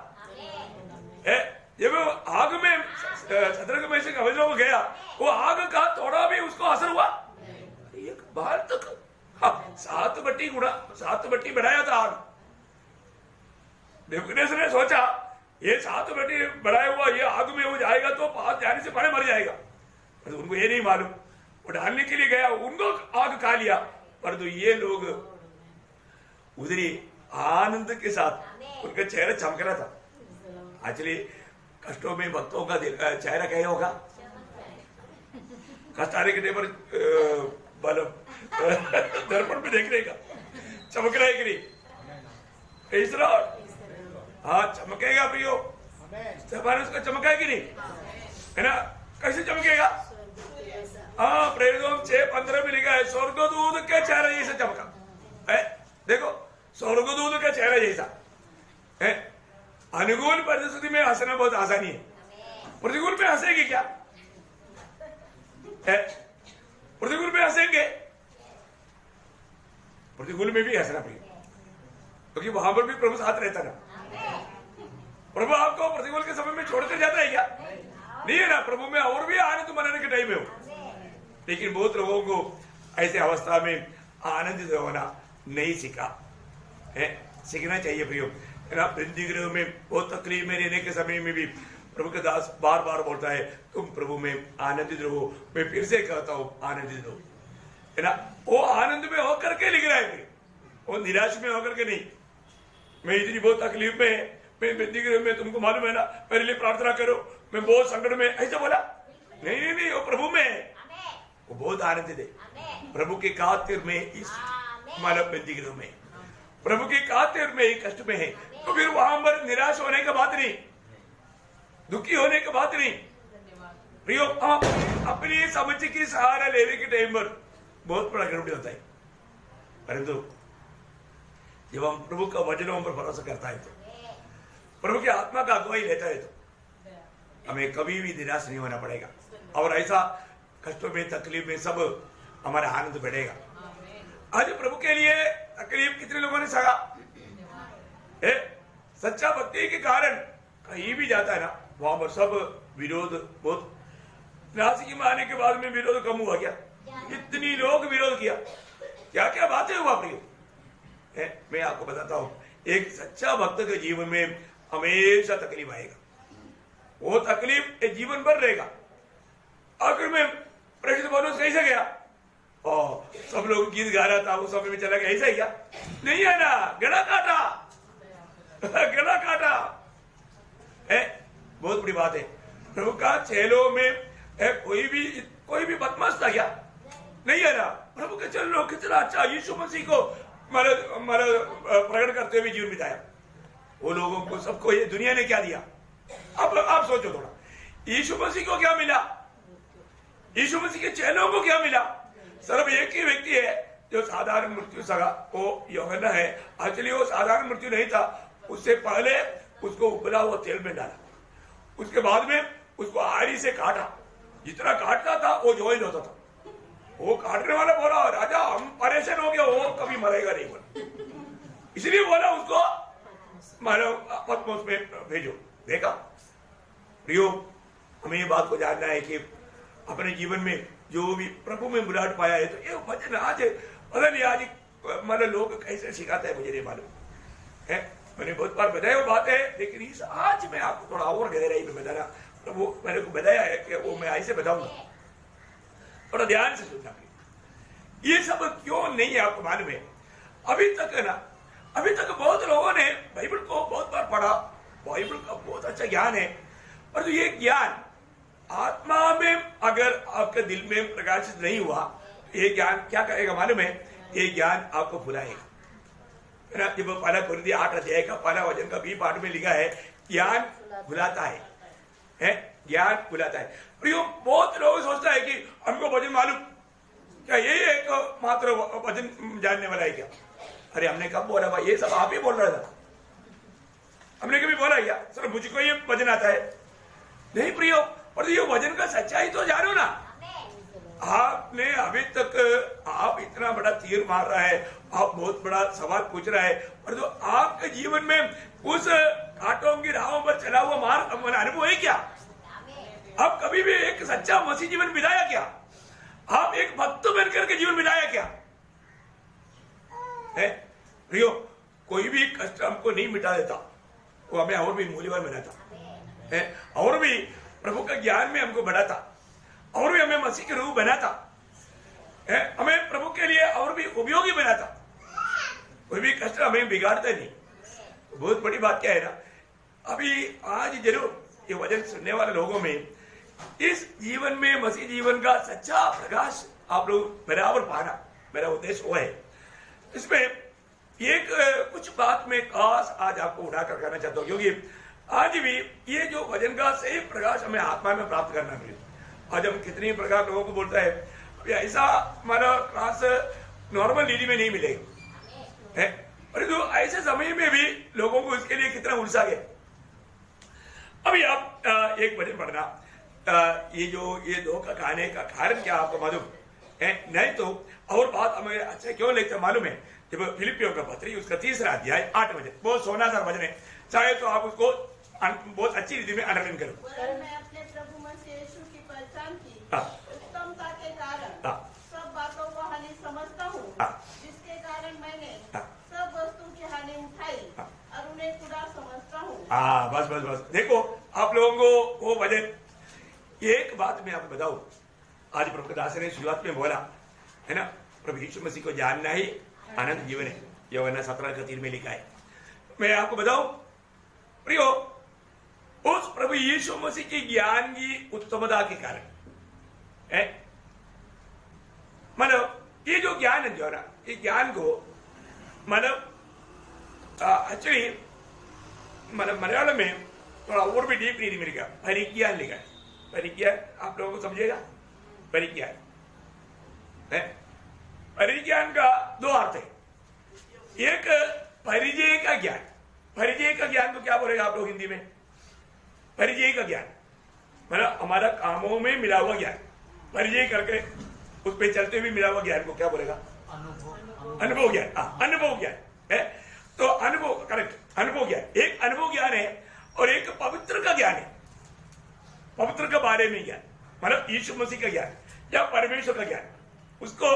जब वो आग में शतरंग में से कवचों में गया, वो आग का थोड़ा भी उसको असर हुआ एक बार तक। 7 बट्टी बढ़ाया था आग। नेबूकदनेस्सर ने सोचा ये 7 बट्टी बढ़ाया हुआ ये आग में हो जाएगा तो पास जाने से पहले मर जाएगा, पर उनको ये नहीं मालूम। वो डालने के लिए गया, उनको आग खा लिया, परंतु ये लोग उधरी आनंद के साथ उनका चेहरा चमक रहा था। एक्चुअली कष्टों में भक्तों का चेहरा क्या होगा? कष्ट आने के पर दर्पण में देखने का चमक रहा है कि नहीं? हाँ चमकेगा प्रियो। उसका चमका है कि नहीं? है ना? कैसे चमकेगा? हाँ प्रेरितों 6:15 में लिखा है स्वर्गदूत के चेहरे जैसा चमका है। देखो स्वर्गदूत का चेहरा जैसा है। अनुकूल परिस्थिति में हंसना बहुत आसानी है, प्रतिकूल में हंसेंगे क्या? प्रतिकूल में हंसेंगे, प्रतिकूल में भी हंसना पड़ेगा, क्योंकि वहां पर भी प्रभु साथ रहता ना। प्रभु आपको प्रतिकूल के समय में छोड़कर जाता है क्या? नहीं है ना। प्रभु में और भी आनंद मनाने के टाइम में हो, लेकिन बहुत लोगों को ऐसे अवस्था में आनंदित होना नहीं सीखा है। सीखना चाहिए प्रियो, है ना। बंदी गृह में बहुत तकलीफ में रहने के समय में भी प्रभु के दास बार बार बोलता है तुम प्रभु में आनंदित रहो। मैं फिर से कहता हूं आनंदित रहो, है ना। वो आनंद में होकर के लिख रहा है, वो निराश में होकर के नहीं। मैं इतनी बहुत तकलीफ में, मैं बंदी गृह में, तुमको मालूम है ना, मेरे लिए प्रार्थना करो, मैं बहुत संकट में, ऐसा बोला नहीं। वो प्रभु में है, वो बहुत आनंदित है प्रभु के खातिर में इस मानव बंदी गृह में। प्रभु की खातिर में ही कष्ट में है, तो फिर वहां पर निराश होने की बात नहीं, दुखी होने की बात नहीं। प्रियो, हम अपनी समझ की सहारा लेने के टाइम पर बहुत बड़ा गड़बड़ी होता है, परंतु जब हम प्रभु का वचनों पर भरोसा करता है, तो प्रभु की आत्मा का अगुवाई लेता है, तो हमें कभी भी निराश नहीं होना पड़ेगा, और ऐसा कष्टों में तकलीफ में सब हमारा आनंद बढ़ेगा। आज प्रभु के लिए तकलीफ कितने लोगों ने सहा है, सच्चा भक्ति के कारण कहीं भी जाता है ना, वहां पर सब विरोध, बहुत नासिक में आने के बाद में विरोध कम हुआ क्या? इतनी लोग विरोध किया, क्या क्या बातें हुआ प्रियो। मैं आपको बताता हूं, एक सच्चा भक्त के जीवन में हमेशा तकलीफ आएगा, वो तकलीफ एक जीवन भर रहेगा। आखिर में प्रेषित पौलुस कैसे गया, और सब लोग गीत गा रहा था, वो समय में चला गया, ऐसा ही क्या? नहीं है ना, गला काटा गला काटा है, बहुत बड़ी बात है। प्रभु का चेलों में कोई भी बदमाश था क्या? नहीं है ना। प्रभु के चेलों कितना अच्छा यीशु मसीह को प्रकट करते हुए जीवन बिताया, वो लोगों को सबको ये दुनिया ने क्या दिया? अब आप सोचो थोड़ा, यीशु मसीह को क्या मिला, यीशु मसीह के चेलों को क्या मिला? सिर्फ एक ही व्यक्ति है जो साधारण मृत्यु सगा, वो यूहन्ना है। एक्चुअली वो साधारण मृत्यु नहीं था, उससे पहले उसको उबला हुआ तेल में डाला, उसके बाद में उसको आरी से काटा, जितना काटता था वो ज्वाइन होता था। वो काटने वाला बोला, राजा हम परेशान हो गया, वो कभी मरेगा नहीं बोला, इसलिए बोला उसको मानो पत्मोस में भेजो। देखा प्रियो, हमें ये बात को जानना है कि अपने जीवन में जो भी प्रभु में बुलाहट पाया है, तो ये वचन आज पता नहीं आज मतलब लोग कैसे सिखाते हैं मुझे नहीं मालूम है। मैंने बहुत बार बताया वो बात है, लेकिन इस आज मैं आपको थोड़ा और गहराई में बताना, प्रभु मैंने को बताया है कि वो मैं ऐसे बताऊंगा, थोड़ा ध्यान से सुनना। ये सब क्यों नहीं है आपको मालूम है? अभी तक बहुत लोगों ने बाइबल को बहुत बार पढ़ा, बाइबल का बहुत अच्छा ज्ञान है, और तो ये ज्ञान आत्मा में अगर आपके दिल में प्रकाशित नहीं हुआ, ये ज्ञान क्या करेगा मालूम है? ये ज्ञान आपको भुलाएगा। जब पहला कुरिन्थी 8 अध्याय का पहला वचन का 20 पाठ में लिखा है, ज्ञान भुलाता है, ज्ञान भुलाता है। प्रियो, बहुत लोग सोचता है कि हमको वचन मालूम, क्या यही एक मात्र वचन जानने वाला है क्या? अरे हमने कब बोला भाई, ये सब आप ही बोल रहा था, हमने कभी बोला क्या सर मुझको ये वचन आता है? नहीं प्रियो, और ये वचन का सच्चाई तो जानो ना। आपने अभी तक आप इतना बड़ा तीर मार रहा है, आप बहुत बड़ा सवाल पूछ रहा है, और जो आपके जीवन में उस कांटों की राहों पर चला हुआ मार्ग अनुभव है क्या? आप कभी भी एक सच्चा मसीह जीवन बिताया क्या? आप एक भक्त बनकर के जीवन बिताया क्या है? प्रियो, कोई भी कष्ट हमको नहीं मिटा देता, वो हमें और भी मूल्यवान बनाता है, और भी प्रभु का ज्ञान में हमको बढ़ाता, और भी हमें मसीह के रूप बनाता है, हमें प्रभु के लिए और भी उपयोगी बनाता। कोई भी कष्ट हमें बिगाड़ता नहीं। बहुत बड़ी बात क्या है ना, अभी आज जरूर ये वचन सुनने वाले लोगों में इस जीवन में मसीह जीवन का सच्चा प्रकाश आप लोग बराबर पाना, मेरा उद्देश्य वो है। इसमें एक कुछ बात में खास आज आपको उठाकर करना चाहता हूँ, क्योंकि आज भी ये जो वचन का सही प्रकाश हमें आत्मा में प्राप्त करना मिले। आज हम कितनी प्रकार लोगों को बोलता है, ऐसा हमारा क्लास नॉर्मल लीडी में नहीं मिलेगा है, और जो ऐसे समय में भी लोगों को इसके लिए कितना उलझा गया। अभी आप एक वचन पढ़ना, ये धोखा खाने का कारण क्या आपको मालूम है? नहीं तो और बात हमें अच्छा क्यों लगता मालूम है? जब फिलिपियों का पत्री उसका 3रा अध्याय 8 वचन, बहुत सोनादार वचन है, चाहे तो आप उसको बहुत अच्छी रीति में अंडरलाइन करो। मैं अपने प्रभु मसीह यीशु की पहचान की उत्तमता के कारण सब बातों को हानि समझता हूँ, जिसके कारण मैंने सब वस्तु की हानि उठाई और उन्हें खुदा समझता हूँ। बस देखो, आप लोगों को वो वचन, एक बात मैं आपको बताऊं, आज प्रभु दास ने शुरुआत में बोला है ना, प्रभु यीशु मसीह को जानना ही आनंद जीवन है, यूहन्ना 17:3 में लिखा है। मैं आपको बताऊं प्रियो, उस प्रभु यीशु मसीह के ज्ञान की उत्तमता के कारण है, मतलब ये जो ज्ञान है जो ना, ये ज्ञान को मतलब एक्चुअली मलयालम में थोड़ा और भी डीप रीडिंग मिलेगा, परिज्ञान लिखा है। परिज्ञान आप लोगों को समझेगा? परिज्ञान है, परिज्ञान का दो अर्थ है। एक परिचय का ज्ञान, परिचय का ज्ञान को क्या बोलेगा आप लोग हिंदी में? परिचय का ज्ञान मतलब हमारा कामों में मिला हुआ ज्ञान, परिचय करके उस पर चलते हुए मिला हुआ ज्ञान को क्या बोलेगा? अनुभव ज्ञान। अनुभव ज्ञान है, तो अनुभव करेक्ट, अनुभव ज्ञान। एक अनुभव ज्ञान है और एक पवित्र का ज्ञान है, पवित्र के बारे में ज्ञान मतलब यीशु मसीह का ज्ञान या परमेश्वर का ज्ञान। उसको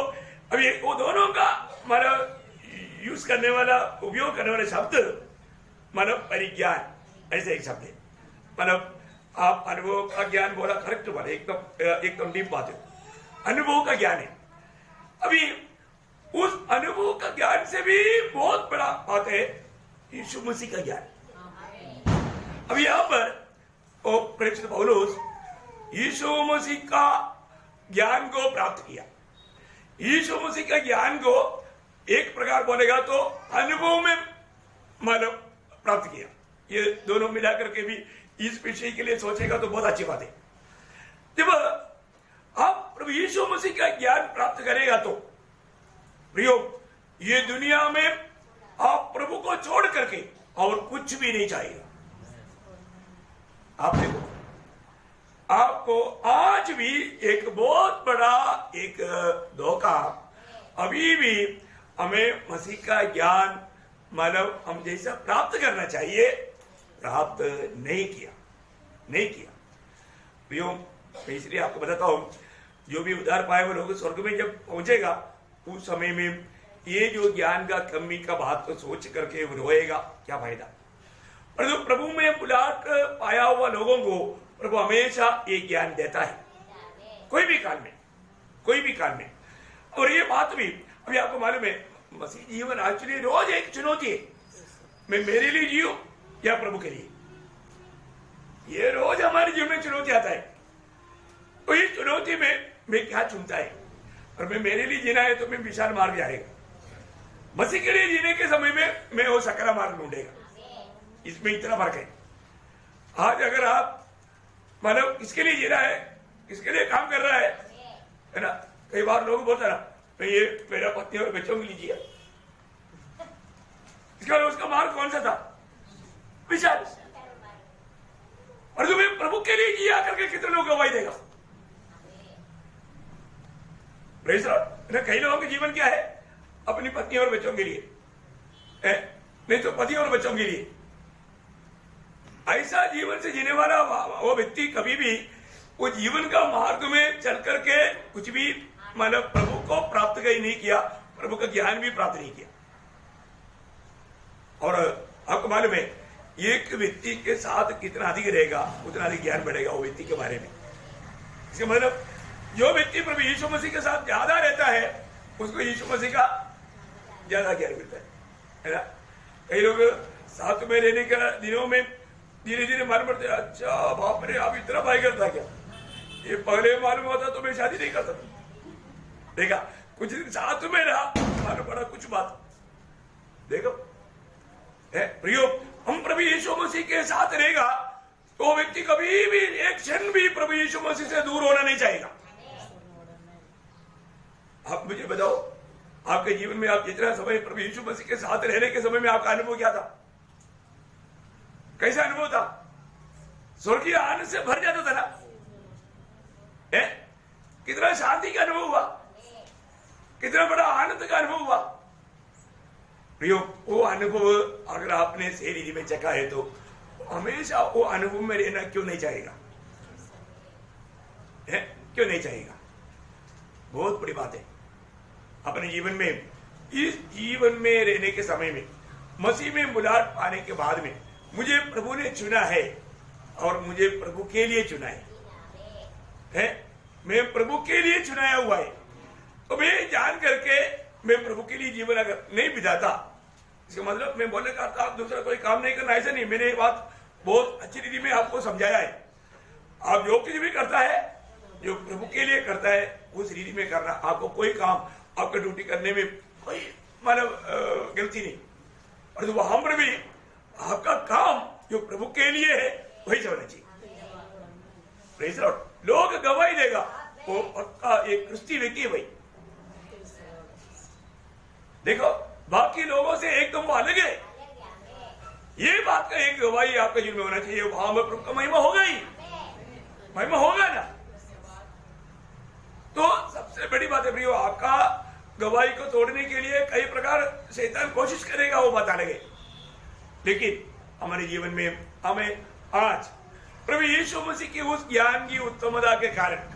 अभी वो दोनों का मतलब यूज करने वाला, उपयोग करने वाला शब्द मतलब परिज्ञान ऐसे एक शब्द है। मतलब आप अनुभव का ज्ञान बोला, करेक्ट बोला, एकदम डीप बात है, अनुभव का ज्ञान है। अभी उस अनुभव का ज्ञान से भी बहुत बड़ा बात है यीशु मसीह का ज्ञान। अभी यहां पर प्रेषित पौलुस यीशु मसीह का ज्ञान को प्राप्त किया। यीशु मसीह का ज्ञान को एक प्रकार बोलेगा तो अनुभव में मतलब प्राप्त किया। ये दोनों मिलाकर के भी इस विषय के लिए सोचेगा तो बहुत अच्छी बात है। जब आप प्रभु यीशु मसीह का ज्ञान प्राप्त करेगा तो प्रियो, ये दुनिया में आप प्रभु को छोड़ करके और कुछ भी नहीं चाहिए। आप देखो, आपको आज भी एक बहुत बड़ा एक धोखा, अभी भी हमें मसीह का ज्ञान मतलब हम जैसा प्राप्त करना चाहिए प्राप्त नहीं किया। प्रियो, मैं इसलिए आपको बताता हूं, जो भी उद्धार पाए हुए लोग स्वर्ग में जब पहुंचेगा उस समय में ये जो ज्ञान का कमी का बात तो सोच करके रोएगा, क्या फायदा। और जो प्रभु में बुलाहट पाया हुआ लोगों को प्रभु हमेशा ये ज्ञान देता है, कोई भी काल में। और ये बात भी अभी आपको मालूम है, मसीह जीवन एक्चुअली रोज एक चुनौती है। मैं मेरे लिए जीऊं या प्रभु के लिए, ये रोज हमारे जीवन में चुनौती आता है। तो इस चुनौती में मैं क्या चुनता है, और मैं मेरे लिए जीना है तो मैं विशाल मार्ग जाएगा, मसीह के लिए जीने के समय में मैं वो सकरा मार्ग ढूंढेगा। इसमें इतना फर्क है। आज अगर आप मतलब किसके लिए जी रहा है, किसके लिए काम कर रहा है ना, कई बार लोग बोलते ना मैं ये मेरा पत्नी और बच्चों के लिए जिया, इसके बाद उसका मार्ग कौन सा था? विशाल। और जो मैं प्रभु के लिए जिया करके कितने लोग गवाही देगा? Praise Lord. कई लोगों के जीवन क्या है? अपनी पत्नी और बच्चों के लिए, नहीं तो पति और बच्चों के लिए। ऐसा जीवन से जीने वाला वो व्यक्ति कभी भी वो जीवन का मार्ग में चल करके कुछ भी मतलब प्रभु को प्राप्त ही नहीं किया, प्रभु का ज्ञान भी प्राप्त नहीं किया। और आपको मालूम है, एक व्यक्ति के साथ कितना अधिक रहेगा उतना अधिक ज्ञान बढ़ेगा वो व्यक्ति के बारे में। इसका मतलब जो व्यक्ति प्रभु यीशु मसीह के साथ ज्यादा रहता है उसको यीशु मसीह का ज्यादा ज्ञान मिलता है ना। कई लोग साथ में रहने के दिनों में धीरे धीरे मालूम पड़ते, अच्छा बाप रे आप इतना भाई करता क्या, ये पहले मालूम होता तो मैं शादी नहीं करता। देखा, कुछ दिन साथ में रहा मालूम पड़ा कुछ बात। देखो प्रियो, हम प्रभु यीशु मसीह के साथ रहेगा तो व्यक्ति कभी भी एक क्षण भी प्रभु यीशु मसीह से दूर होना नहीं चाहेगा। आप मुझे बताओ, आपके जीवन में आप जितना समय प्रभु यीशु मसीह के साथ रहने के समय में आपका अनुभव क्या था? कैसा अनुभव था? स्वर्गीय आनंद से भर जाता था ना? कितना शांति का अनुभव हुआ, कितना बड़ा आनंद का अनुभव हुआ। प्रियो, वो अनुभव अगर आपने शरीर में चखा है तो हमेशा वो अनुभव में रहना क्यों नहीं चाहेगा? क्यों नहीं चाहेगा? बहुत बड़ी बात है। अपने जीवन में, इस जीवन में रहने के समय में, मसीह में बुलाहट पाने के बाद में मुझे प्रभु ने चुना है और मुझे प्रभु के लिए चुना है, मैं प्रभु के लिए चुनाया हुआ है। तो मैं जान करके मैं प्रभु के लिए जीवन अगर नहीं बिताता, इसका मतलब मैं बोलने का था दूसरा कोई काम नहीं करना, ऐसा नहीं। मैंने ये बात बहुत अच्छी रीति में आपको समझाया है। आप जो कुछ भी करता है, जो प्रभु के लिए करता है उस रीति में करना। आपको कोई काम, आपका ड्यूटी करने में कोई मतलब गलती नहीं, और वहां पर भी आपका काम जो प्रभु के लिए है वही होना चाहिए। Praise the Lord. लोग गवाही देगा वो पक्का एक क्रिस्ती व्यक्ति है भाई। देखो बाकी लोगों से एकदम वो अलग है, ये बात का एक गवाही आपके जीवन में होना चाहिए। वहां में प्रभु का महिमा होगा ही, महिमा होगा ना। तो सबसे बड़ी बात है प्रियो, आपका गवाही को तोड़ने के लिए कई प्रकार शैतान कोशिश करेगा, वो बात अलग है। लेकिन हमारे जीवन में हमें आज प्रभु यीशु मसीह की उस ज्ञान की उत्तमता के कारण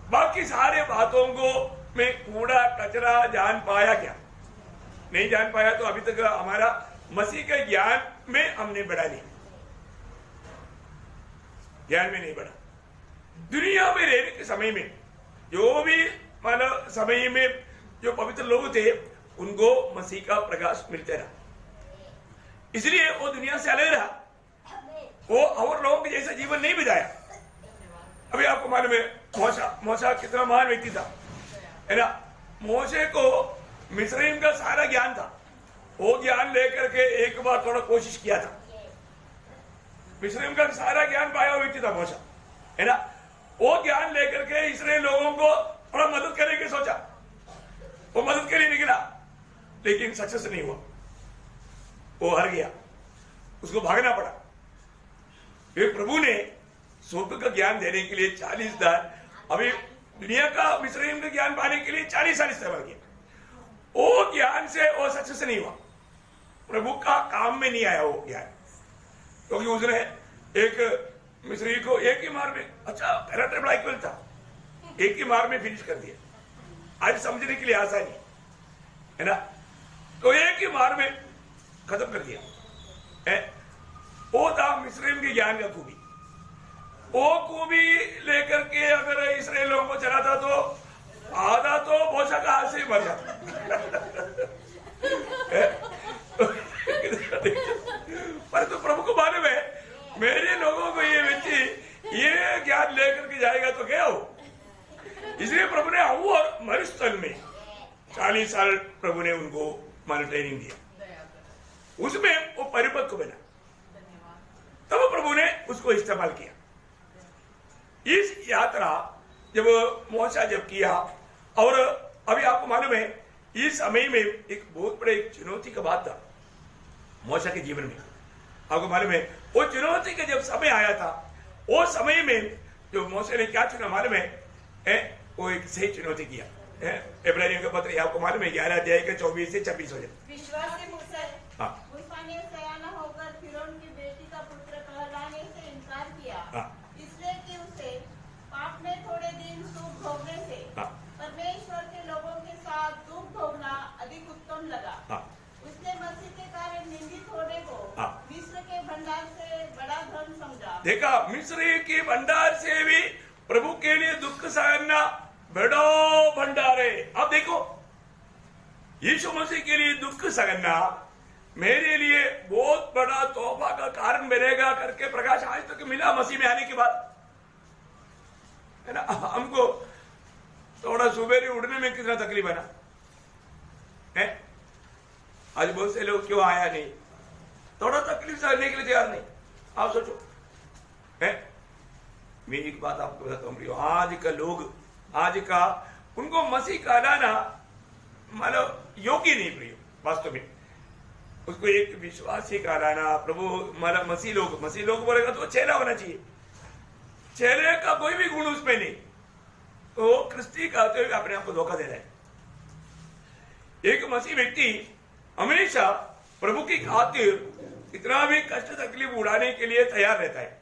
बाकी सारे बातों को मैं कूड़ा कचरा जान पाया क्या? नहीं जान पाया तो अभी तक हमारा मसीह के ज्ञान में हमने बढ़ा नहीं, ज्ञान में नहीं बढ़ा। दुनिया में रहने के समय में जो भी मानव समय में जो पवित्र लोग थे उनको मसीह का प्रकाश मिलते रहा, इसलिए वो दुनिया से अलग रहा, वो और लोगों के जैसा जीवन नहीं बिताया। अभी आपको मालूम है मूसा कितना महान व्यक्ति था, है ना। मूसे को मिस्रईम का सारा ज्ञान था, वो ज्ञान लेकर के एक बार थोड़ा कोशिश किया था। मिस्रईम का सारा ज्ञान पाया हुआ व्यक्ति था मूसा, है ना। वो ज्ञान लेकर के इस्राएल लोगों को थोड़ा मदद करने की सोचा, वो मदद के लिए निकला, लेकिन सक्सेस नहीं हुआ, वो हार गया, उसको भागना पड़ा। फिर प्रभु ने स्वर्ग का ज्ञान देने के लिए 40 साल, अभी दुनिया का मिस्रईम का ज्ञान पाने के लिए 40 साल इस्तेमाल किया। वो ज्ञान से वो सक्सेस नहीं हुआ, प्रभु का काम में नहीं आया वो ज्ञान, क्योंकि उसने एक मिस्री को एक ही मार में, अच्छा पैराट्राइब इक्वल था, एक ही मार में फिनिश कर दिया। आज समझने के लिए आसानी है ना, तो एक ही मार में खत्म कर दिया। वो था मिस्रईम के ज्ञान का खूबी। वो खूबी लेकर के अगर इस्राएल लोगों को चलाता तो आधा तो मूसा का हाथ से ही मर जाता। पर तो प्रभु को मालूम है मेरे लोगों को ये व्यक्ति ये ज्ञान लेकर के जाएगा तो क्या हो, इसलिए प्रभु ने और मरुस्थल में 40 साल प्रभु ने उनको ट्रेनिंग दिया, उसमें वो परिपक्व बना, तब प्रभु ने उसको इस्तेमाल किया। इस यात्रा जब मूसा जब किया, और अभी आपको मालूम है इस समय में एक बहुत बड़े चुनौती का बात था मूसा के जीवन में। आपको मालूम है वो चुनौती का जब समय आया था, वो समय में जो मूसा ने क्या चुना मालूम है, वो एक सही चुनौती किया। इब्रानियों का पत्र आपको मालूम है 11 अध्याय के 24 से 26 हो जाए। विश्वासी मूसा हाँ। ने सयाना होकर फिरौन की बेटी का पुत्र कहलाने से इनकार किया, हाँ। इसलिए कि उसे पाप में थोड़े दिन सुख भोगने से हाँ। परमेश्वर के लोगों के साथ दुख भोगना अधिक उत्तम लगा। हाँ। उसने मसीह के कारण निंदित होने को हाँ। मिस्र के भंडार से बड़ा धन समझा। देखा, मिस्र के भंडार से भी प्रभु के लिए दुख सहना बड़ा भंडार है। अब देखो यीशु मसीह के लिए दुख सहना मेरे लिए बहुत बड़ा तोहफा का कारण बनेगा करके प्रकाश आज तक मिला मसीह में आने के बाद, है ना। हमको थोड़ा सुबह उठने में कितना तकलीफ है ना, है। आज बहुत से लोग क्यों आया नहीं, थोड़ा तकलीफ सहने के लिए तैयार नहीं। आप सोचो, है। मैं एक बात आपको बताता हूँ, आज का लोग, आज का उनको मसीह कहलाना मतलब योग्य नहीं प्रिय, वास्तव में उसको एक विश्वासी कहलाना। प्रभु मतलब मसीह लोग बोलेगा तो चेला होना चाहिए, चेले का कोई भी गुण उसमें नहीं, तो क्रिस्ती कहते हुए अपने आप को धोखा दे रहा है। एक मसीह व्यक्ति हमेशा प्रभु की खातिर कितना भी कष्ट तकलीफ उड़ाने के लिए तैयार रहता है।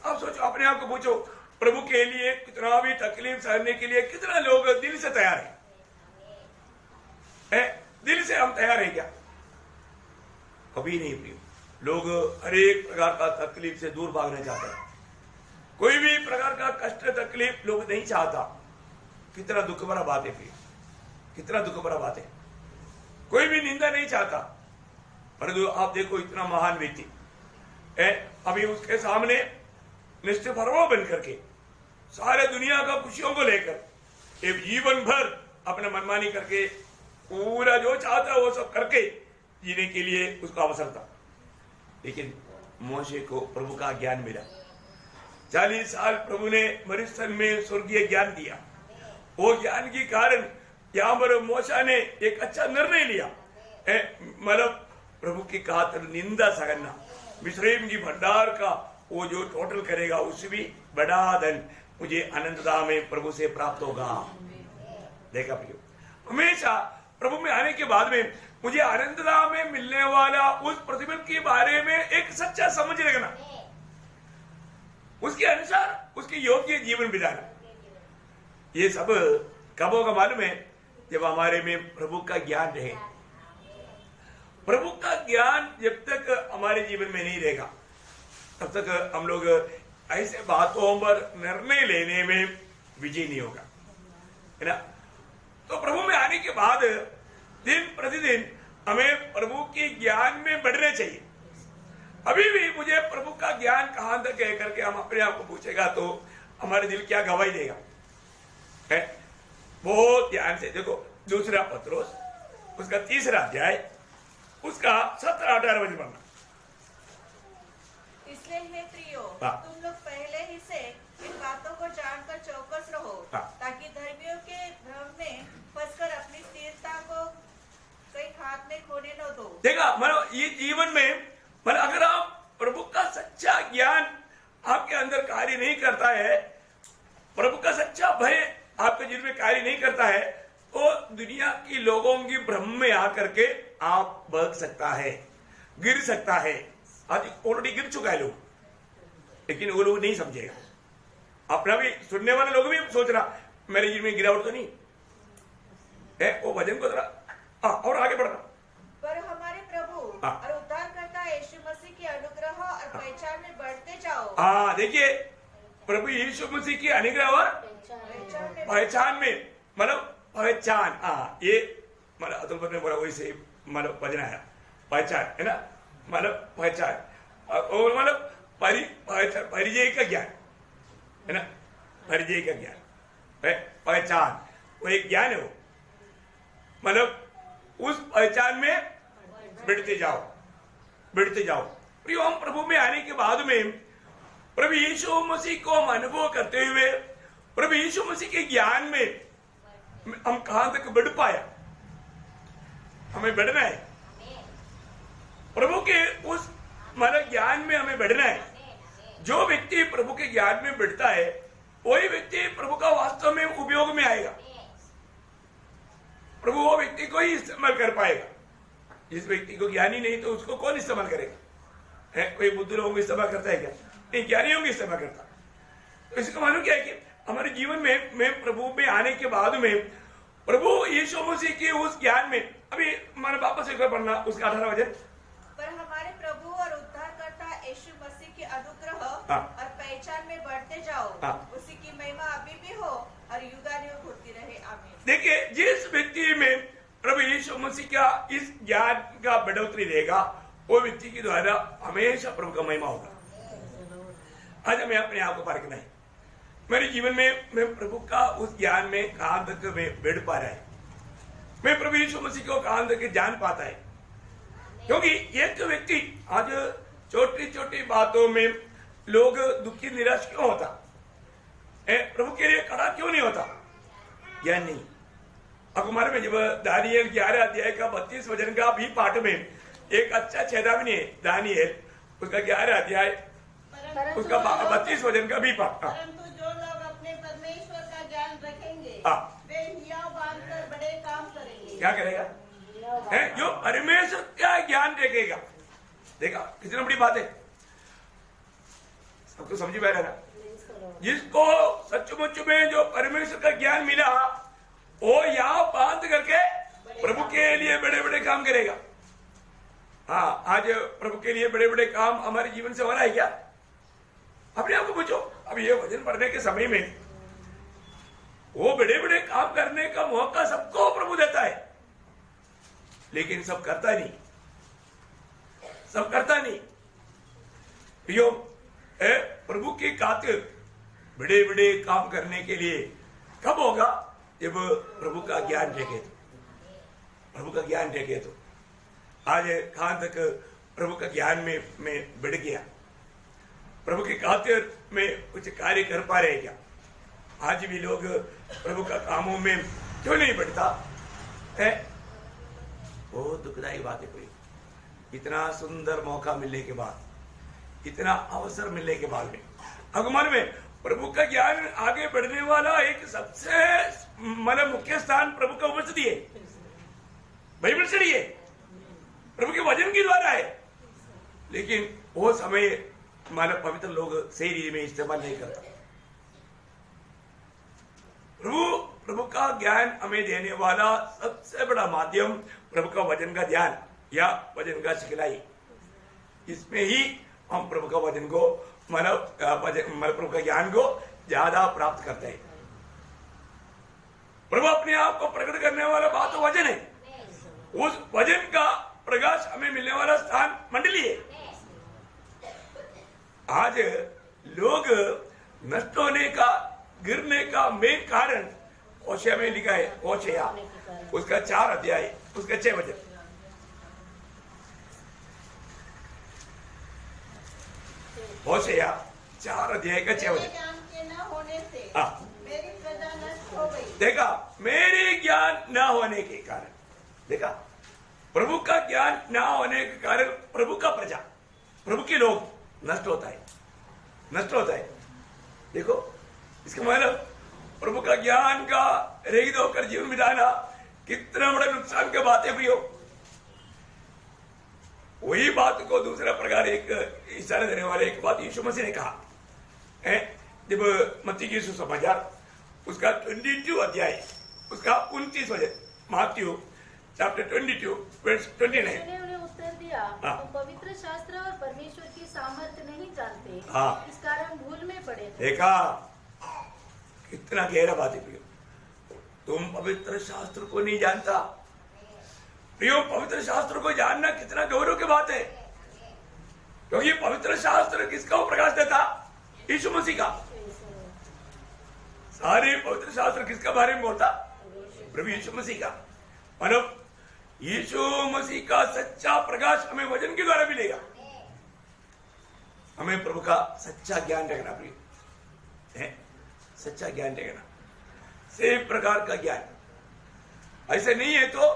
आप सोचो, अपने आप को पूछो, प्रभु के लिए कितना भी तकलीफ सहने के लिए कितना लोग दिल से तैयार है? दिल से हम तैयार है क्या? कभी नहीं प्रिय। लोग हर एक प्रकार का तकलीफ से दूर भागना चाहते हैं, कोई भी प्रकार का कष्ट तकलीफ लोग नहीं चाहता। कितना दुख भरा बात है प्रिय, कितना दुख भरा बात है। कोई भी निंदा नहीं चाहता, परंतु आप देखो इतना महान व्यक्ति है, अभी उसके सामने निष्ठ फरवा बन करके सारे दुनिया का खुशियों को लेकर एक जीवन भर अपना मनमानी करके पूरा जो चाहता है वो सब करके जीने के लिए उसको अवसर था, लेकिन मोशे को प्रभु का ज्ञान मिला। 40 साल प्रभु ने मरुस्थल में स्वर्गीय ज्ञान दिया। वो ज्ञान के कारण यहाँ पर मोशा ने एक अच्छा निर्णय लिया, मतलब प्रभु की खातिर निंदा सहना, मिस्रैम की भंडार का वो जो टोटल करेगा उससे भी बड़ा धन मुझे अनंतता में प्रभु से प्राप्त होगा। देखा प्रियो, हमेशा प्रभु में आने के बाद में मुझे अनंतता में मिलने वाला उस प्रतिफल के बारे में एक सच्चा समझ रखना, उसके अनुसार उसके योग्य जीवन बिताना। ये सब कब होगा मालूम है? जब हमारे में प्रभु का ज्ञान रहे। प्रभु का ज्ञान जब तक हमारे जीवन में नहीं रहेगा तब तक हम लोग ऐसे बातों पर निर्णय लेने में विजय नहीं होगा, है ना। तो प्रभु में आने के बाद दिन प्रतिदिन हमें प्रभु के ज्ञान में बढ़ना चाहिए। अभी भी मुझे प्रभु का ज्ञान कहां तक है करके हम अपने आप को पूछेगा तो हमारे दिल क्या गवाही देगा? है बहुत ध्यान से देखो, दूसरा पत्रोस उसका 3रा अध्याय उसका 17-18 वचन पढ़ना। इसलिए हे प्रियो, तुम लोग पहले ही से इन बातों को जानकर चौकस रहो, ताकि धर्मियों के भ्रम में फंसकर अपनी स्थिरता को कहीं हाथ में खोने न दो। देखा, मतलब ये जीवन में मतलब अगर आप प्रभु का सच्चा ज्ञान आपके अंदर कार्य नहीं करता है, प्रभु का सच्चा भय आपके जीवन में कार्य नहीं करता है, तो दुनिया की लोगों की भ्रम में आकर के आप बग सकता है, गिर सकता है। आज ऑलरेडी गिर चुका है लोग, लेकिन वो लोग नहीं समझेगा। अपना भी सुनने वाले लोग भी सोच रहा मेरे जीवन में गिरावट तो नहीं है, वो भजन को जरा और आगे बढ़ना। पर हमारे प्रभु और उद्धारकर्ता यीशु मसीह की अनुग्रह और पहचान में बढ़ते जाओ। देखिए, प्रभु यीशु मसीह की अनुग्रह और पहचान में, मतलब पहचान, ये मतलब अतुल ने बोला वैसे मतलब भजन आया, पहचान है ना, मतलब पहचान और मतलब परिचय का ज्ञान है ना, परिचय का ज्ञान, पहचान वो एक ज्ञान है। वो मतलब उस पहचान में बढ़ते जाओ, बढ़ते जाओ। प्रियो, हम प्रभु में आने के बाद में प्रभु यीशु मसीह को हम अनुभव करते हुए प्रभु यीशु मसीह के ज्ञान में हम कहां तक बढ़ पाया, हमें बढ़ना है। प्रभु के उस मतलब ज्ञान में हमें बढ़ना है। जो व्यक्ति प्रभु के ज्ञान में बढ़ता है वही व्यक्ति प्रभु का वास्तव में उपयोग में आएगा। प्रभु वो व्यक्ति को ही इस्तेमाल कर पाएगा। जिस व्यक्ति को ज्ञान ही नहीं तो उसको कौन इस्तेमाल करेगा? है कोई बुद्ध लोगों को इस्तेमाल करता है क्या? नहीं, ज्ञानियों को इस्तेमाल करता। तो इसका मालूम क्या है कि हमारे जीवन में प्रभु में आने के बाद में प्रभु यीशु मसीह के उस ज्ञान में, अभी हमारे वापस एक बार पढ़ना उसका 18 वचन। पर हमारे प्रभु और उद्धारकर्ता यीशु मसीह की अनुग्रह और पहचान में बढ़ते जाओ, उसी की महिमा अभी भी हो और युगानुयुग होती रहे। आमीन। देखिए, जिस व्यक्ति में प्रभु यीशु मसीह का इस ज्ञान का बढ़ोतरी रहेगा वो व्यक्ति के द्वारा हमेशा प्रभु का महिमा होगा। आज हमें अपने आप को परखना है, मेरे जीवन में मैं प्रभु का उस ज्ञान में कहां तक मैं बढ़ पा रहा है, मैं प्रभु यीशु मसीह को कहां तक जान पाता है। क्योंकि एक व्यक्ति आज छोटी छोटी बातों में लोग दुखी निराश क्यों होता है, प्रभु के लिए खड़ा क्यों नहीं होता? ज्ञान नहीं। अब हमारे में जब दानियल 11 अध्याय का 32 वचन का भी पाठ में एक अच्छा चेतावनी है, दानियल उसका 11 अध्याय उसका 32 वचन का भी पाठ। परंतु जो लोग अपने परमेश्वर का ज्ञान रखेंगे वे हियाव बांधकर बड़े काम करेंगे। क्या करेगा? है जो परमेश्वर का ज्ञान देखेगा। देखा कितनी बड़ी बात है, सबको समझ में आ रहा ना। जिसको सचमुच में जो परमेश्वर का ज्ञान मिला वो यहाँ बांध करके प्रभु के लिए बड़े बड़े काम करेगा। हाँ, आज प्रभु के लिए बड़े बड़े काम हमारे जीवन से हो रहा है क्या? अपने आप को पूछो। अब ये वचन पढ़ने के समय में वो बड़े बड़े काम करने का मौका सबको प्रभु देता है, लेकिन सब करता नहीं, सब करता नहीं। यो प्रभु की खातिर बड़े बड़े काम करने के लिए कब होगा? जब प्रभु का ज्ञान देखे तो, प्रभु का ज्ञान देखे तो। आज कहां तक प्रभु का ज्ञान में बढ़ गया, प्रभु की खातिर में कुछ कार्य कर पा रहे क्या? आज भी लोग प्रभु का कामों में क्यों नहीं बढ़ता है? बहुत दुखदायी बात है। कोई इतना सुंदर मौका मिलने के बाद, इतना अवसर मिलने के बाद में, अगमन में प्रभु का ज्ञान आगे बढ़ने वाला एक सबसे मतलब मुख्य स्थान प्रभु का उपस्थिति है, बाइबल स्टडी है, प्रभु के वचन के द्वारा है। लेकिन वो समय मानव पवित्र लोग सही रीति में इस्तेमाल नहीं करता। प्रभु का ज्ञान हमें देने वाला सबसे बड़ा माध्यम प्रभु का वचन का ध्यान या वचन का सिखलाई। इसमें ही हम प्रभु का वचन को मतलब प्रभु का ज्ञान को ज्यादा प्राप्त करते हैं। प्रभु अपने आप को प्रकट करने वाला बात तो वचन है, उस वचन का प्रकाश हमें मिलने वाला स्थान मंडली है। आज लोग नष्ट होने का, गिरने का मेन कारण होशे में लिखा है, होशे उसका 4 अध्याय उसका 6 वचन। होशे 4 अध्याय का 6 वचन। ज्ञान के न होने से मेरी प्रजा नष्ट हो गई। देखा, मेरे ज्ञान न होने के कारण, देखा प्रभु का ज्ञान न होने के कारण प्रभु का प्रजा, प्रभु के लोग नष्ट होता है, नष्ट होता है। देखो इसका मतलब प्रभु का ज्ञान का रहित होकर जीवन बिताना कितना बड़ा नुकसान की बात है प्रियो। वही बात को दूसरा प्रकार एक इशारा देने वाले एक बात यीशु मसीह ने कहा है, जब मत्ती की सुसमाचार उसका 22 अध्याय उसका 29 वचन, मैथ्यू चैप्टर 22 वर्स 29। उसने उन्हें उत्तर दिया, तुम पवित्र शास्त्र और परमेश्वर की सामर्थ्य नहीं जानते, इस कारण भूल में पड़े थे। देखा कितना गहरा बात है प्रियो, तुम पवित्र शास्त्र को नहीं जानता। प्रियो, पवित्र शास्त्र को जानना कितना गौरव की बात है, क्योंकि पवित्र शास्त्र किसका प्रकाश देता? यीशु मसीह का। सारे पवित्र शास्त्र किसका बारे में बोलता? प्रभु यीशु मसीह का। मतलब यीशु मसीह का सच्चा प्रकाश हमें वचन के द्वारा मिलेगा। हमें प्रभु का सच्चा ज्ञान रखना प्रिय है, सच्चा ज्ञान रखना, सेम प्रकार का ज्ञान। ऐसे नहीं है तो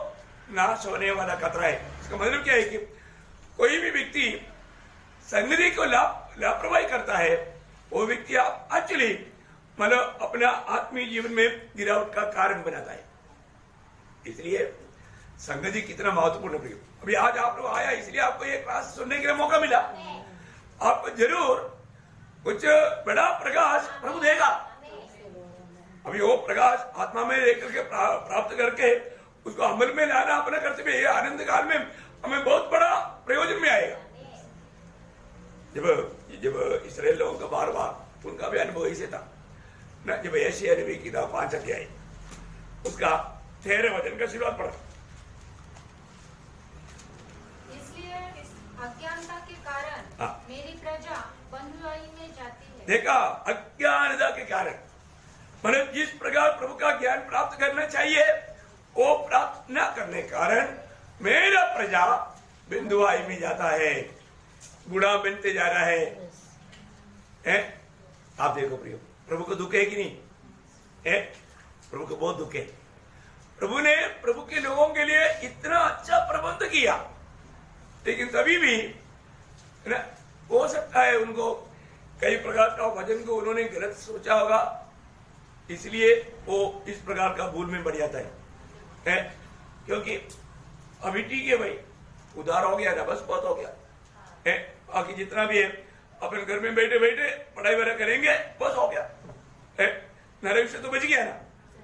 नाश होने वाला खतरा है। इसका मतलब क्या है कि कोई भी व्यक्ति संगति को लापरवाही करता है, वो व्यक्ति एक्चुअली मतलब अपना आत्मीय जीवन में गिरावट का कारण बनाता है। इसलिए संगति कितना महत्वपूर्ण है। अभी आज आप लोग आया इसलिए आपको ये क्लास सुनने के लिए मौका मिला। आपको जरूर कुछ बड़ा प्रकाश प्रभु देगा। अभी वो प्रकाश आत्मा में लेकर के प्राप्त करके उसको अमल में लाना अपना कर्तव्य है। आनंद काल में हमें बहुत बड़ा प्रयोजन में आएगा। जब इस्राएल लोगों का बार उनका भी अनुभव ऐसे था ना, जब यशायाह नबी की 5 अध्याय उसका 13 वचन का शुरुआत पड़ा। इसलिए अज्ञानता के कारण मेरी प्रजा बंधुआई में जाती है। देखा, अज्ञानता के कारण मतलब जिस प्रकार प्रभु का ज्ञान प्राप्त करना चाहिए वो प्राप्त न करने के कारण मेरा प्रजा बंधुआई में जाता है, बूढ़ा बनते जा रहा है? आप देखो प्रियो, प्रभु को दुख है कि नहीं है? प्रभु को बहुत दुख है। प्रभु ने प्रभु के लोगों के लिए इतना अच्छा प्रबंध किया, लेकिन तभी भी हो सकता है उनको कई प्रकार का वचन को उन्होंने गलत सोचा होगा, इसलिए वो इस प्रकार का भूल में बढ़ जाता है। क्योंकि अभी ठीक है भाई, उधार हो गया ना, बस बहुत हो गया है, बाकी जितना भी है अपन घर में बैठे बैठे पढ़ाई वगैरह करेंगे, बस हो गया है, नरक से तो बच गया ना,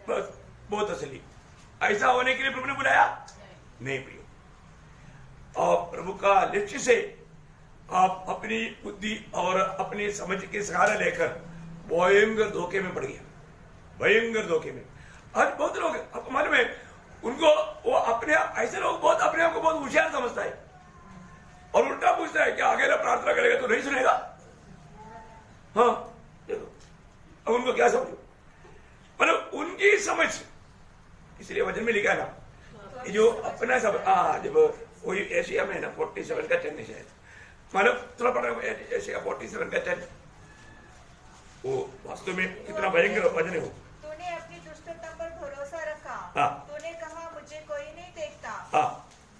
बस बहुत असली। ऐसा होने के लिए प्रभु ने बुलाया नहीं प्रियो। और प्रभु का लक्ष्य से आप अपनी बुद्धि और अपनी समझ के सहारा लेकर भयंकर धोखे में पड़ गया, भयंकर धोखे में। आज बहुत लोग आपको मालूम है, उनको वो अपने ऐसे लोग बहुत अपने आप को बहुत होशियार समझता है और उल्टा पूछता है कि आगे प्रार्थना करेगा तो नहीं सुनेगा। हाँ देखो, अब उनको क्या समझो, मतलब उनकी समझ। इसलिए वचन में लिखा है ना, जो अपना सब जब वही एशिया में ना 47 का 10 है शायद, मतलब थोड़ा बड़ा एशिया 47 का 10। वो वास्तव में कितना भयंकर वजन है वो। तूने अपनी दुष्टता पर भरोसा रखा। हाँ। तूने कहा मुझे कोई नहीं देखता। हाँ,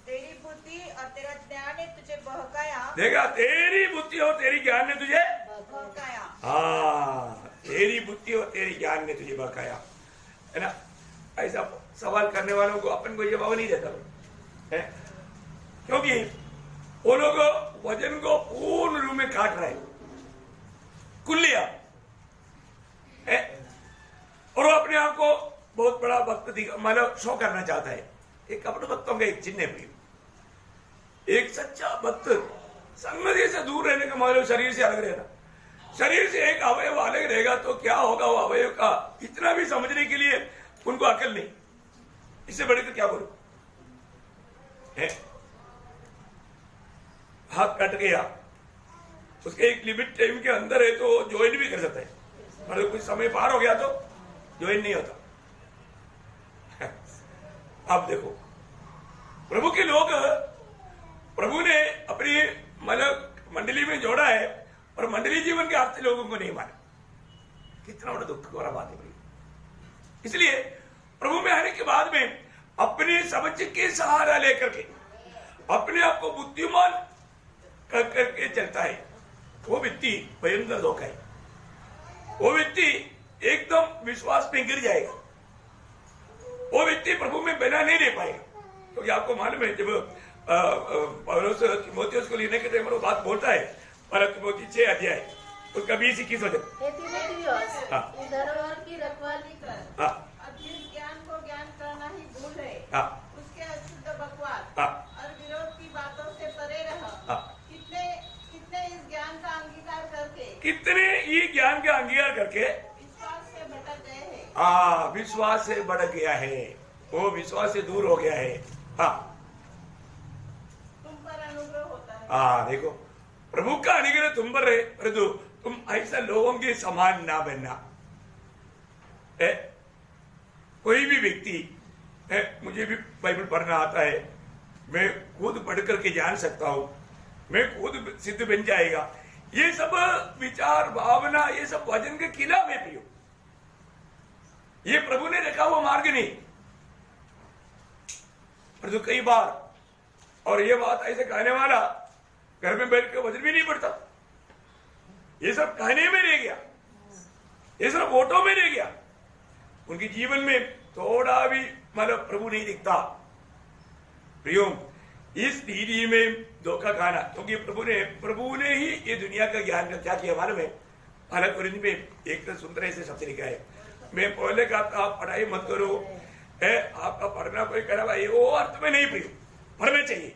तेरी बुद्धि और तेरा ज्ञान ने तुझे बहकाया। देखा, तेरी बुद्धि और तेरी ज्ञान ने तुझे, बहकाया। हाँ, तेरी बुद्धि और तेरी ज्ञान ने तुझे बहकाया, है ना। ऐसा सवाल करने वालों को अपन को जवाब नहीं देता है, क्योंकि वो लोग वजन को पूर्ण रूप में काट रहे हैं, कुल्लिया है, और वो अपने आप को बहुत बड़ा भक्त मतलब शो करना चाहता है। एक कपट भक्तों का एक चिन्ह है, एक सच्चा भक्त संगति से दूर रहने का मतलब शरीर से अलग रहना। शरीर से एक अवयव अलग रहेगा तो क्या होगा, वो अवयव का इतना भी समझने के लिए उनको अकल नहीं। इससे बड़े तो क्या बोलूं है, हाथ कट गया, उसके एक लिमिट टाइम के अंदर है तो ज्वाइन भी कर सकता है, मतलब कुछ समय पार हो गया तो ज्वाइन नहीं होता। अब देखो, प्रभु के लोग, प्रभु ने अपनी मतलब मंडली में जोड़ा है और मंडली जीवन के अर्थ लोगों को नहीं माना। कितना बड़ा दुख वाला बात है भाई। इसलिए प्रभु में आने के बाद में अपने समझ के सहारा लेकर के अपने आप को बुद्धिमान करके चलता है, वो व्यक्ति भयंकर धोखा है। वो व्यक्ति एकदम विश्वास में गिर जाएगा, वो व्यक्ति प्रभु में बना नहीं रह पाएगा। क्योंकि आपको मालूम है, जब पौलुस तीमुथियुस को लेने के टाइम वो बात बोलता है, पहला तीमुथी 6 अध्याय उसका 20-21 वचन। हे तीमुथियुस, हाँ। इस धरोहर की रखवाली कर, हाँ, अब जिस ज्ञान को ज्ञान करना ही भूल है, हाँ, उसके अशुद्ध बकवास हाँ, और विरोध की बातों से परे रह। हाँ। कितने कितने इस ज्ञान का अंगीकार करके कितने ये ज्ञान का अंगीकार करके विश्वास से भटक गए हैं। विश्वास से भटक गया है, वो विश्वास से दूर हो गया है। हाँ, तुम पर अनुग्रह होता है। देखो, प्रभु का अनुग्रह तुम पर है, परंतु तुम ऐसा लोगों के समान ना बनना है। कोई भी व्यक्ति है, मुझे भी बाइबल पढ़ना आता है, मैं खुद पढ़ करके जान सकता हूं, मैं खुद सिद्ध बन जाएगा, ये सब विचार भावना, ये सब वचन के खिलाफ है प्रियो। ये प्रभु ने रखा हुआ मार्ग नहीं। परंतु कई बार, और ये बात ऐसे कहने वाला घर में बैठ के वचन भी नहीं पढ़ता, ये सब कहने में रह गया, ये सब वोटों में रह गया, उनके जीवन में थोड़ा भी मतलब प्रभु नहीं दिखता। प्रियो, इस स्थिति में धोखा खाना, क्योंकि प्रभु ने ही ये दुनिया का ज्ञान का क्या किया मालूम है। हालांकि कुरिन्थ में एक तो सुंदर ऐसे शब्द लिखा है, मैं पहले कहा था आप पढ़ाई मत करो, है आपका पढ़ना कोई करा भाई, वो अर्थ में नहीं प्रियो, पढ़ना चाहिए।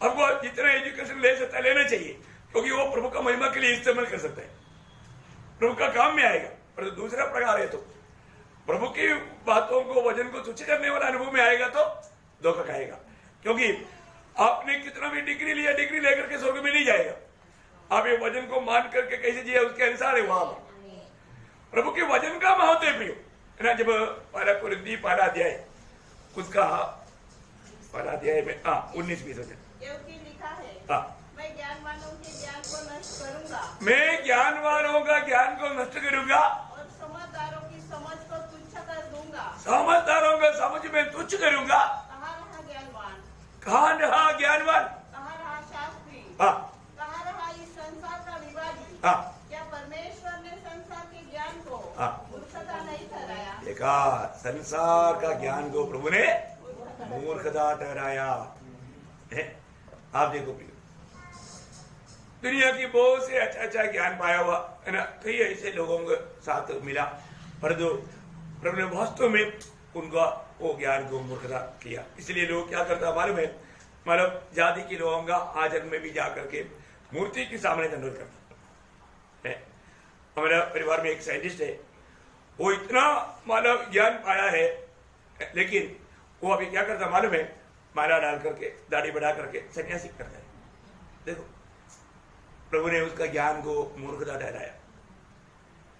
अब वो जितना एजुकेशन ले सकता है लेना चाहिए, क्योंकि वो प्रभु का महिमा के लिए इस्तेमाल कर सकता है, प्रभु का काम में आएगा। पर दूसरा प्रकार है तो प्रभु की बातों को वचन को तुच्छ करने वाला अनुभव में आएगा तो धोखा खाएगा। क्योंकि आपने कितना भी डिग्री लिया, डिग्री लेकर के स्वर्ग में नहीं जाएगा। आप ये वचन को मान करके कैसे जिया उसके अनुसार है वहां प्रभु के वचन का महत्व है प्रियो, है ना। जब पहला अध्याय उसका पहला अध्याय में 19-20 वचन क्योंकि लिखा है, हाँ, मैं ज्ञानवानों के ज्ञान को नष्ट करूंगा, मैं ज्ञानवानों का ज्ञान को नष्ट करूंगा और समझदारों की समझ को तुच्छ कर दूंगा। समझदारों का समझ में तुच्छ करूंगा। कहाँ रहा ज्ञानवान, कहाँ रहा ज्ञानवान, कहाँ रहा शास्त्री, हाँ, कहाँ रहा इस संसार का विवादी। हाँ, क्या परमेश्वर ने संसार के ज्ञान को हाँ। मूर्खता नहीं ठहराया? देखा, संसार का ज्ञान को प्रभु ने मूर्खता ठहराया है। आप देखो प्रिय, दुनिया की बहुत से अच्छा ज्ञान पाया हुआ है ना, कई ऐसे लोगों के साथ मिला, पर जो प्रभु ने वास्तव में उनका वो ज्ञान को मूर्खता किया। इसलिए लोग क्या करता मालूम है, मतलब जाति के लोगों का आचरण में भी जा करके मूर्ति के सामने दंडवत करता है। हमारे परिवार में एक साइंटिस्ट है, वो इतना मतलब ज्ञान पाया है, लेकिन वो अभी क्या करता मालूम है, माला डाल करके दाढ़ी बढ़ा करके सन्यासी करता है। देखो, प्रभु ने उसका ज्ञान को मूर्खता ठहराया।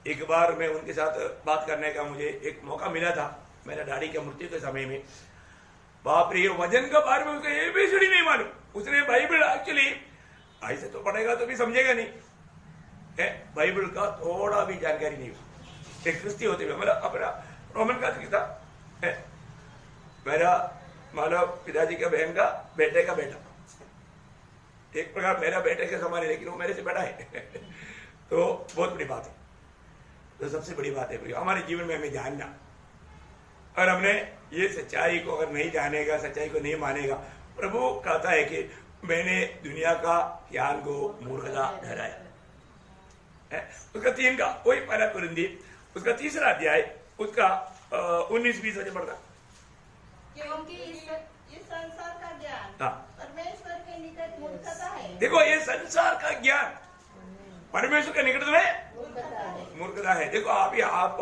एक बार मैं उनके साथ बात करने का मुझे एक मौका मिला था, मेरा दाढ़ी के मृत्यु के समय में। बाप रे, वजन का बारे में उसको एबीसीडी नहीं मालूम। उसने बाइबल एक्चुअली ऐसे तो पढ़ेगा तो भी समझेगा नहीं है, बाइबल का थोड़ा भी जानकारी नहीं। एक क्रिस्ती होते हुए मेरा अपना रोमन कैथोलिक था है, मेरा मानो पिताजी का बहन का बेटे का बेटा, एक प्रकार मेरा बेटे के समान है, लेकिन वो मेरे से बड़ा है तो बहुत बड़ी बात है। तो सबसे बड़ी बात है हमारे जीवन में हमें जानना, और हमने ये सच्चाई को अगर नहीं जानेगा, सच्चाई को नहीं मानेगा, प्रभु कहता है कि मैंने दुनिया का ज्ञान को मूर्खता ठहराया है। उसका 3 का वही पहला कुरिन्थी उसका 3रा अध्याय उसका 19-20 वजह पढ़ता। क्योंकि इस संसार का ज्ञान हाँ। परमेश्वर के निकट मूर्खता है। देखो, ये संसार का ज्ञान परमेश्वर के निकट में मूर्खता है। देखो, आप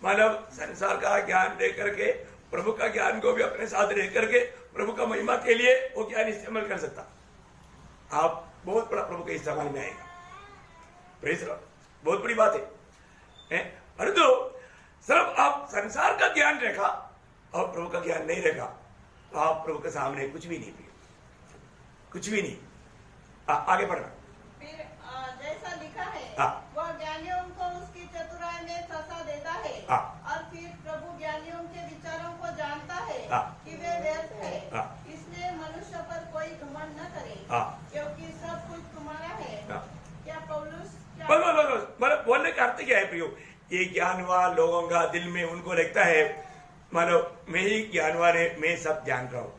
मतलब संसार का ज्ञान दे करके प्रभु का ज्ञान को भी अपने साथ रह करके प्रभु का महिमा के लिए वो ज्ञान इस्तेमाल कर सकता, आप बहुत बड़ा प्रभु के इस्तेमाल में आएगा। प्रेज़ द लॉर्ड, बहुत बड़ी बात है। परंतु सिर्फ आप संसार का ज्ञान रखा और प्रभु का ज्ञान नहीं रखा तो आप प्रभु के सामने कुछ भी नहीं, कुछ भी नहीं। आगे बढ़ना। फिर जैसा लिखा है, हाँ। वह ज्ञानियों को उसकी चतुराई में फंसा देता है। हाँ। और फिर प्रभु ज्ञानियों के विचारों को जानता है हाँ। कि वे व्यर्थ है। हाँ। इसलिए मनुष्य पर कोई घमंड न करे, हाँ। क्योंकि सब कुछ तुम्हारा है। हाँ। क्या पौलुस मतलब बोलने का अर्थ क्या है प्रियो? ये ज्ञानवान लोगों का दिल में उनको लगता है मानो मैं ही ज्ञानवान है, मैं सब जान रहा हूं।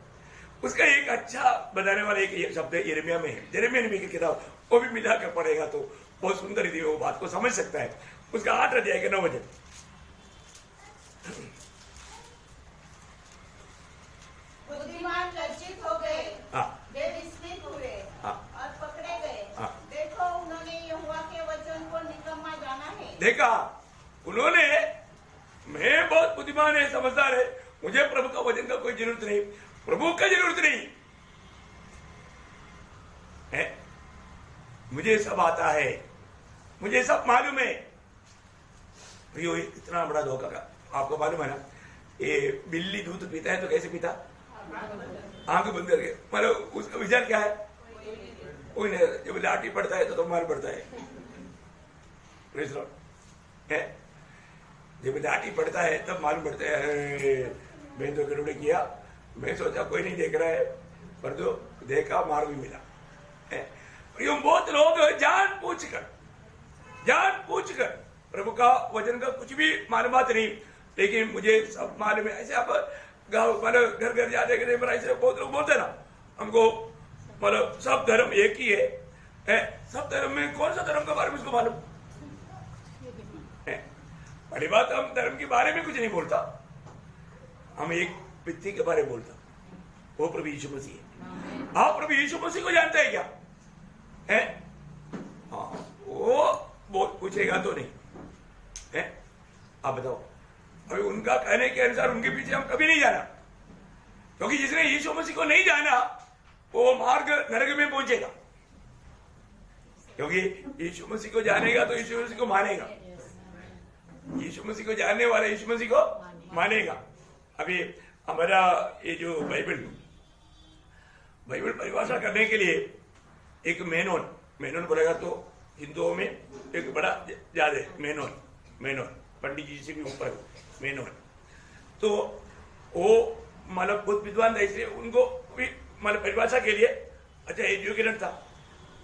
उसका एक अच्छा बताने वाला एक शब्द यिर्मयाह में है, यिर्मयाह नबी की किताब, वो भी मिलाकर पढ़ेगा तो बहुत सुंदर रीति वो बात को समझ सकता है। उसका 8 अध्याय के 9 वचन। बुद्धिमान लज्जित हो गए, हाँ। वे विस्मित हुए हाँ। और पकड़े गए। हाँ। देखो, उन्होंने यहोवा के वचन को निकम्मा जाना है। देखा, उन्होंने मैं बहुत बुद्धिमान है, समझदार है, मुझे प्रभु का वचन का कोई जरूरत नहीं, प्रभु का जरूरत नहीं है, मुझे सब आता है, मुझे सब मालूम है। प्रियो, इतना बड़ा धोखा का आपको मालूम है ना? ये बिल्ली दूध पीता है तो कैसे पीता? आंख बंद करके। मतलब उसका विचार क्या है? कोई नहीं, जब लाठी पड़ता है तो मार पड़ता है। प्रेज़ द लॉर्ड है, जब लाठी पड़ता है तब मालूम पड़ता है मैं तो गड़बड़ किया, मैं सोचा कोई नहीं देख रहा है, पर जो देखा मार भी मिला है। बहुत लोग जान पूछ कर प्रभु का वचन का कुछ भी मालूमात नहीं, लेकिन मुझे सब मालूम है। ऐसे आप गाँव मतलब घर घर जाते ऐसे बहुत लोग बोलते ना, हमको मतलब सब धर्म एक ही है। सब धर्म में कौन सा धर्म के बारे में उसको मालूम है? बड़ी बात, हम धर्म के बारे में कुछ नहीं बोलता, हम एक व्यक्ति के बारे में बोलता, वो प्रभु यीशु मसीह है। आप प्रभु यीशु मसीह को जानते हैं क्या है? हाँ, वो बहुत पूछेगा तो नहीं है। आप बताओ, अभी उनका कहने के अनुसार उनके पीछे हम कभी नहीं जाना, क्योंकि जिसने यीशु मसीह को नहीं जाना वो मार्ग नरक में पहुंचेगा। क्योंकि यीशु मसीह को जानेगा तो यीशु मसीह को मानेगा, यीशु मसीह को जानने वाला यीशु मसीह को मानेगा। अभी हमारा ये जो बाइबल परिभाषा करने के लिए एक मेनोन बोलेगा तो हिंदुओं में एक बड़ा ज्यादा मेनोन पंडित जी से भी ऊपर मेनोन, तो वो मतलब बहुत विद्वान था, इसलिए उनको भी मतलब परिभाषा के लिए अच्छा एजुकेटेड था,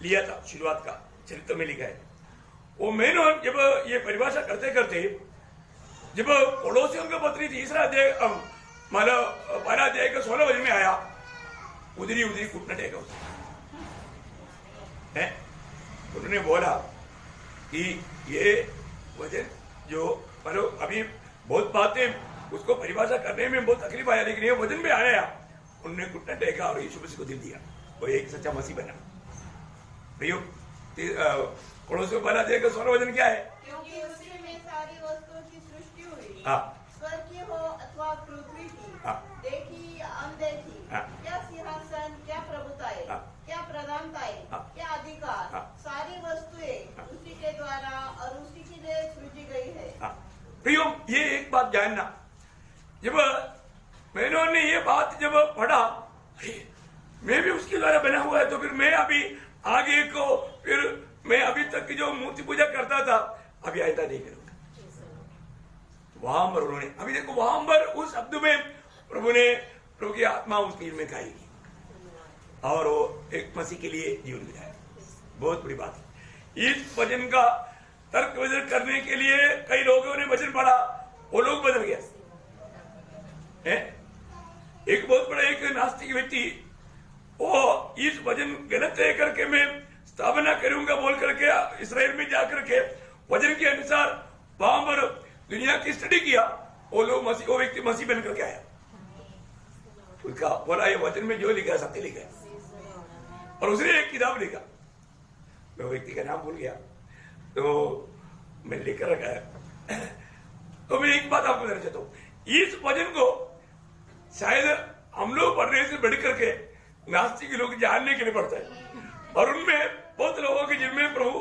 लिया था, शुरुआत का चरित्र में लिखा है। वो मेनोन जब ये परिभाषा करते करते जब पड़ोसियों के पत्री 3रा अध्याय मतलब 12 अध्याय के 16 वचन में आया, उधरी घुटना टेका है। उन्होंने बोला कि ये वचन जो मतलब अभी बहुत बातें उसको परिभाषा करने में बहुत तकलीफ आया, लेकिन ये वचन में आया, उन्होंने घुटना टेका और यीशु मसीह को दिल दिया, वो एक सच्चा मसीह बना। भैया पड़ोसियों को 12 अध्याय का 16 वचन क्या है? क्योंकि उसी में सारी वस्तुओं की सृष्टि हुई, हाँ। स्वर्ग की हो अथवा पृथ्वी की, हाँ। देखी या अनदेखी, हाँ। क्या सिंहासन, क्या प्रभुताएं, हाँ। क्या प्रधानताएं, हाँ। क्या अधिकार, हाँ। सारी वस्तुएं उसी के द्वारा और उसी के लिए सृजी गई है। प्रियो, ये एक बात जानना, जब मैंने ये बात जब पढ़ा, अरे मैं भी उसके द्वारा बना हुआ है, तो फिर मैं अभी आगे को, फिर मैं अभी तक की जो मूर्ति पूजा करता था अभी आयता नहीं करूंगा। वहां पर उन्होंने, अभी देखो वहां पर उस शब्द में प्रभु की आत्मा उस नीर में खाएगी और वो एक मसीह के लिए जीवन दिलाए। बहुत बड़ी बात है। इस वचन का तर्क वितर्क करने के लिए कई लोगों ने वचन पढ़ा, वो लोग बदल गया है। एक बहुत बड़ा एक नास्तिक व्यक्ति, वो इस वचन गलत है करके मैं स्थापना करूंगा बोल करके इस्राएल में जाकर के वचन के अनुसार वहां पर दुनिया की स्टडी किया, वो व्यक्ति मसीह बन करके आया। उसका बोला ये वचन में जो लिखा है सत्य लिखा है, और उसने एक किताब लिखा, मैं व्यक्ति का नाम भूल गया, तो मैं लिखकर रखा है। तो मैं एक बात आपको कहना चाहता हूं, इस वचन को शायद हम लोग पढ़ने से बढ़ करके नास्तिक लोग जानने के लिए पढ़ता है, और उनमें बहुत लोगों के जीवन में प्रभु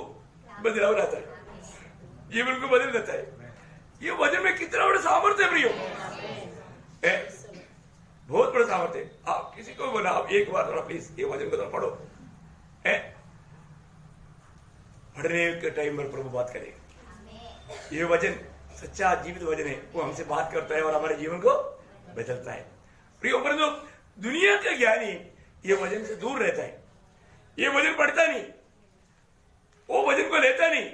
बदलाव लाता है, जीवन को बदल देता है। ये वचन में कितना बड़ा सामर्थ्य है प्रियो, बहुत बड़ा सामर्थ्य है। आप किसी को बोला, आप एक बार थोड़ा प्लीज ये वचन को थोड़ा पढ़ो, पढ़ने के टाइम पर प्रभु बात करेगा। ये वचन सच्चा जीवित वचन है, वो हमसे बात करता है और हमारे जीवन को बदलता है। प्रियो, परंतु दुनिया का ज्ञानी ये वचन से दूर रहता है, ये वचन पढ़ता नहीं, वो वचन को लेता नहीं।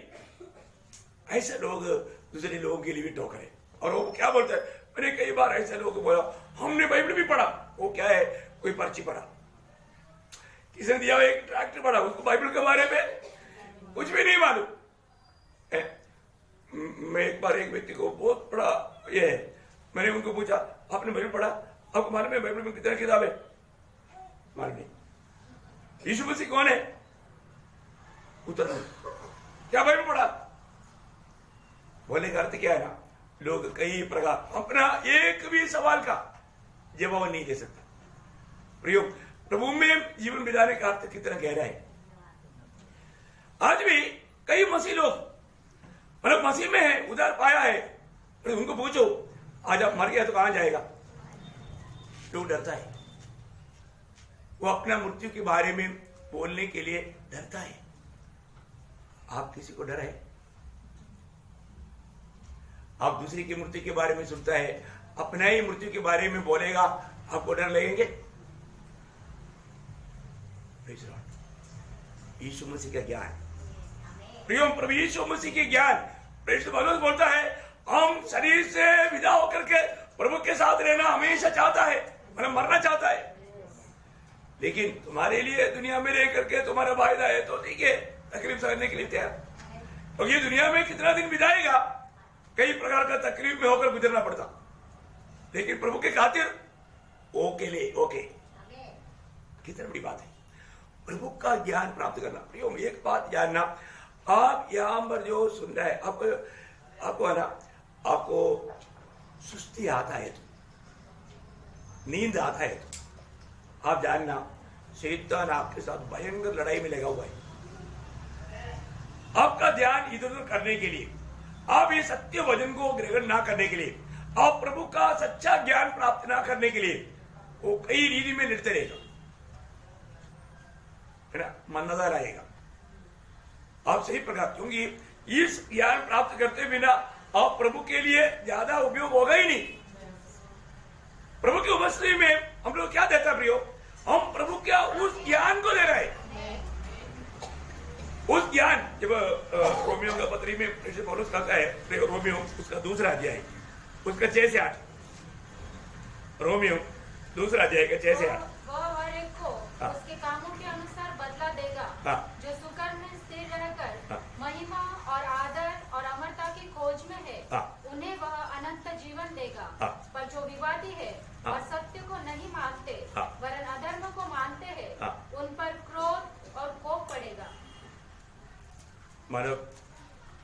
ऐसे लोग दूसरे लोगों के लिए भी टोकर है, और वो क्या बोलता है, मैंने कई बार ऐसे लोगों को बोला हमने बाइबल भी पढ़ा, वो क्या है, कोई पर्ची पढ़ा, किसी ने दिया एक ट्रैक्टर पढ़ा, उसको बाइबल के बारे में कुछ भी नहीं मालूम। मैं एक बार एक व्यक्ति को बहुत बड़ा ये है, मैंने उनको पूछा आपने बाइबल पढ़ा, आपको मालूम है बाइबल में कितने किताब है? मालूम नहीं। यीशु मसीह कौन है? उत्तर नहीं। क्या बाइबल पढ़ा? बोले का अर्थ क्या है ना, लोग कई प्रकार अपना एक भी सवाल का जवाब नहीं दे सकता। प्रियो, प्रभु में जीवन बिताने का अर्थ कितना गहरा है। आज भी कई मसीह लोग मतलब मसीह में है, उधार पाया है, पर उनको पूछो आज आप मर गया तो कहां जाएगा, तो डरता है। वो अपना मृत्यु के बारे में बोलने के लिए डरता है। आप किसी को डर है? आप दूसरे की मृत्यु के बारे में सुनता है, अपना ही मृत्यु के बारे में बोलेगा, आपको डर लगेंगे? यीशु मसीह का ज्ञान, प्रियो, प्रभु यीशु मसीह के ज्ञान, पौलुस बोलता है हम शरीर से विदा होकर के प्रभु के साथ रहना हमेशा चाहता है, मतलब मरना चाहता है, लेकिन तुम्हारे लिए दुनिया में रह करके तुम्हारा फायदा है तो ठीक है, तकलीफ सहने के लिए तैयार। तो ये दुनिया में कितना दिन बिताएगा, कई प्रकार का तकलीफ में होकर गुजरना पड़ता, लेकिन प्रभु के खातिर ओके ले ओके। कितनी बड़ी बात है प्रभु का ज्ञान प्राप्त करना। प्रियो, एक बात जानना, आप यहां पर जो सुन रहे हैं, आपको है ना, आपको सुस्ती आता है तो, नींद आता है तो आप जानना शैतान आपके साथ भयंकर लड़ाई में लगा हुआ है। आपका ध्यान इधर उधर करने के लिए, आप ये सत्य वचन को ग्रहण ना करने के लिए, आप प्रभु का सच्चा ज्ञान प्राप्त ना करने के लिए, वो कई रीति में लड़ते रहेगा, है ना, मनदार आएगा। आप सही प्रकार, क्योंकि इस ज्ञान प्राप्त करते बिना आप प्रभु के लिए ज्यादा उपयोग होगा ही नहीं। प्रभु की उपस्थिति में हम लोग क्या देता प्रियो, हम प्रभु क्या उस ज्ञान को दे रहे हैं। उस ज्ञान, जब रोमियो का पत्री में पौलुस कहता है, रोमियो उसका दूसरा अध्याय, उसका 6 से 8, रोमियो दूसरा अध्याय का 6 से 8, वह हर एक को उसके कामों के अनुसार बदला देगा, जो सुकर्म में स्थिर रहकर महिमा और आदर और अमरता की खोज में है, उन्हें वह अनंत जीवन देगा। पर जो विवादी है और सत्य को नहीं मानते वरन अधर्म को मानते हैं, उन पर क्रोध और कोप पड़ेगा। मानो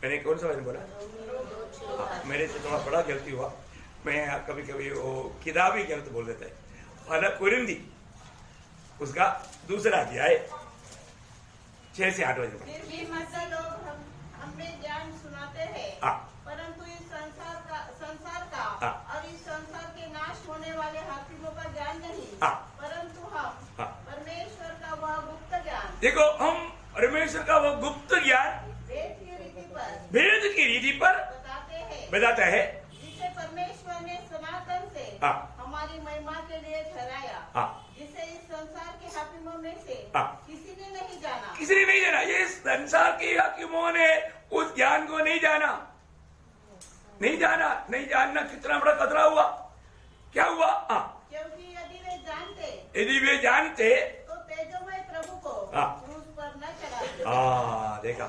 मैंने कौन सा वचन बोला? मेरे से थोड़ा बड़ा गलती हुआ, मैं कभी कभी वो किताब ही गलत बोल देता है। अलग कुरिंदी उसका दूसरा अध्याय 6 से 8 वचन। फिर भी मसीह लोग हमें ज्ञान सुनाते हैं, परंतु इस संसार का और इस संसार के नाश होने वाले देखो हम परमेश्वर का वो गुप्त ज्ञान वेद की रीति पर बताता है जिसे परमेश्वर ने सनातन से हमारी महिमा के लिए ठहराया, जिसे इस संसार के हाकिमों में से किसी ने नहीं जाना। किसी ने नहीं जाना, ये संसार के हाकिमों ने उस ज्ञान को नहीं जाना। नहीं जानना कितना बड़ा खतरा हुआ। क्या हुआ? क्योंकि यदि वे जानते तो तेजोमय प्रभु को क्रूस पर न चढ़ाते। देखा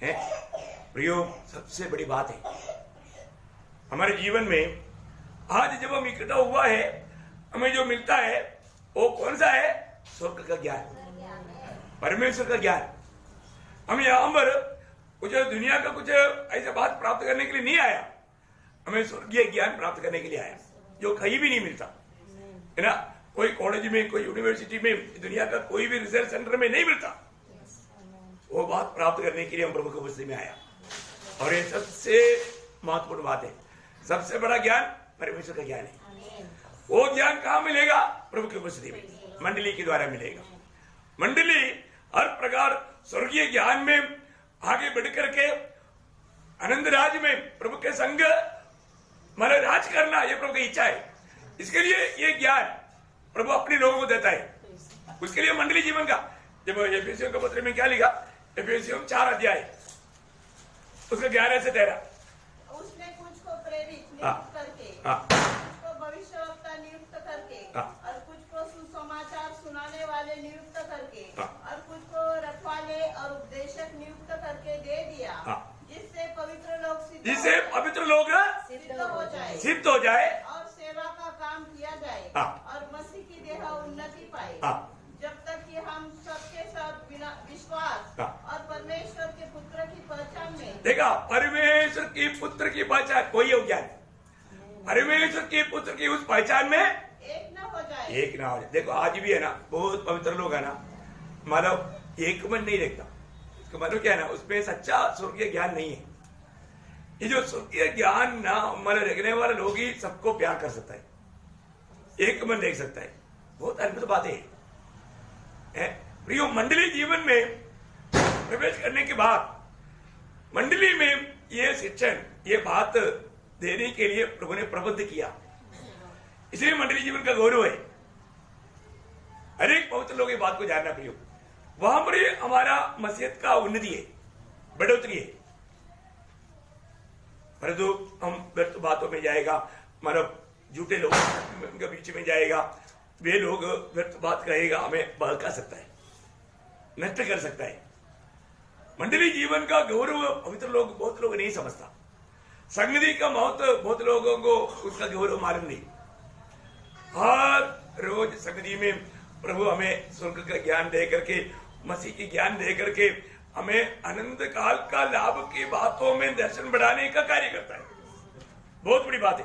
है प्रियो, सबसे बड़ी बात है हमारे जीवन में आज जब हम इकट्ठा हुआ है, हमें जो मिलता है वो कौन सा है? स्वर्ग का ज्ञान, परमेश्वर का ज्ञान। हम यहाँ पर कुछ दुनिया का कुछ ऐसा बात प्राप्त करने के लिए नहीं आया, हमें स्वर्गीय ज्ञान प्राप्त करने के लिए आया, जो कहीं भी नहीं मिलता है ना। कोई कॉलेज में, कोई यूनिवर्सिटी में, दुनिया का कोई भी रिसर्च सेंटर में नहीं मिलता। वो बात प्राप्त करने के लिए हम प्रभु की उपस्थिति में आया, और ये सबसे महत्वपूर्ण बात है। सबसे बड़ा ज्ञान परमेश्वर का ज्ञान है। वो ज्ञान कहाँ मिलेगा? प्रभु की उपस्थिति में, मंडली के द्वारा मिलेगा। मंडली हर प्रकार स्वर्गीय ज्ञान में आगे बढ़ करके आनंद राज में प्रभु के संग मानो राज करना, ये प्रभु की इच्छा है। इसके लिए ये ज्ञान प्रभु अपने लोगों को देता है। उसके लिए मंडली जीवन का, जब एफेसियों के पत्र में क्या लिखा? एफेसियों 4 अध्याय उसका 11 से 13। उसने कुछ को प्रेरित नियुक्त करके, कुछ को भविष्यवक्ता नियुक्त करके, और कुछ को सुसमाचार सुनाने वाले नियुक्त करके, और कुछ को रखवाले और उपदेशक नियुक्त करके दे दिया, जिससे पवित्र लोग सिद्ध हो जाए और सेवा का काम किया जाए, और मसीह की देह उन्नति पाए, जब तक कि हम सबके साथ बिना विश्वास और परमेश्वर के पुत्र की पहचान में। देखा, परमेश्वर की पुत्र की पहचान, कोई हो ज्ञान, परमेश्वर के पुत्र की उस पहचान में एक न हो जाए। देखो आज भी है ना, बहुत पवित्र लोग है ना, मानव एक मन नहीं देखता। इसका मतलब क्या है ना, उसमें सच्चा स्वर्गीय ज्ञान नहीं है। ये जो स्वर्गीय ज्ञान ना मन रखने वाले लोग ही सबको प्यार कर सकता है, एक मन देख सकता है। बहुत अद्भुत बात है प्रियो। मंडली जीवन में प्रवेश करने के बाद मंडली में ये शिक्षण, ये बात देने के लिए प्रभु ने प्रबंध किया, इसलिए मंडली जीवन का गौरव है। हर एक पवित्र लोग ये बात को जानना प्रियो। वहां पर ये हमारा मसीहत का उन्नति है, बढ़ोतरी है। परंतु हम व्यर्थ बातों में जाएगा, मतलब झूठे लोगों के बीच में जाएगा, वे लोग व्यर्थ बात कहेगा, हमें बहका सकता है, नष्ट कर सकता है। मंडली जीवन का गौरव पवित्र लोग, बहुत लोग नहीं समझता। संगति का महत्व बहुत लोगों को उसका गौरव मालूम नहीं। हर रोज संगति में प्रभु हमें स्वर्ग का ज्ञान दे करके, मसीह की ज्ञान दे करके हमें अनंत काल का लाभ की बातों में दर्शन बढ़ाने का कार्य करता है। बहुत बड़ी बात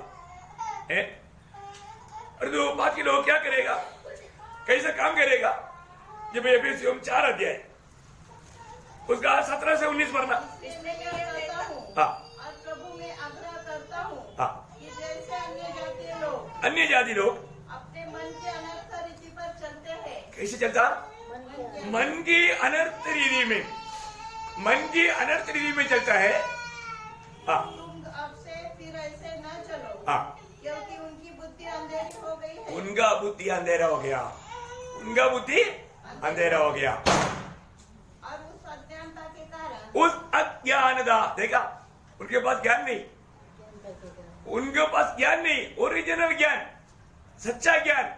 है। और जो बाकी लोग क्या करेगा, कैसे काम करेगा? जब एफेसियों 4 अध्याय उसका 17 से 19 पढ़ना। और प्रभु में आग्रह करता हूँ कि जैसे अन्य जाति लोग अपने मन के अनर्थ रीति पर चलते हैं। कैसे चलता? मन की अनर्थ रीति में, मन की अनर्थ रीति में चलता है। तुम अब से फिर ऐसे न चलो, क्योंकि उनकी बुद्धि अंधेरी हो गई है। उनका बुद्धि अंधेरा हो गया, उनका बुद्धि अंधेरा हो गया। और उस अज्ञानता के कारण, उस अज्ञानता, देखा, उनके पास ज्ञान नहीं, उनके पास ज्ञान नहीं, ओरिजिनल ज्ञान, सच्चा ज्ञान,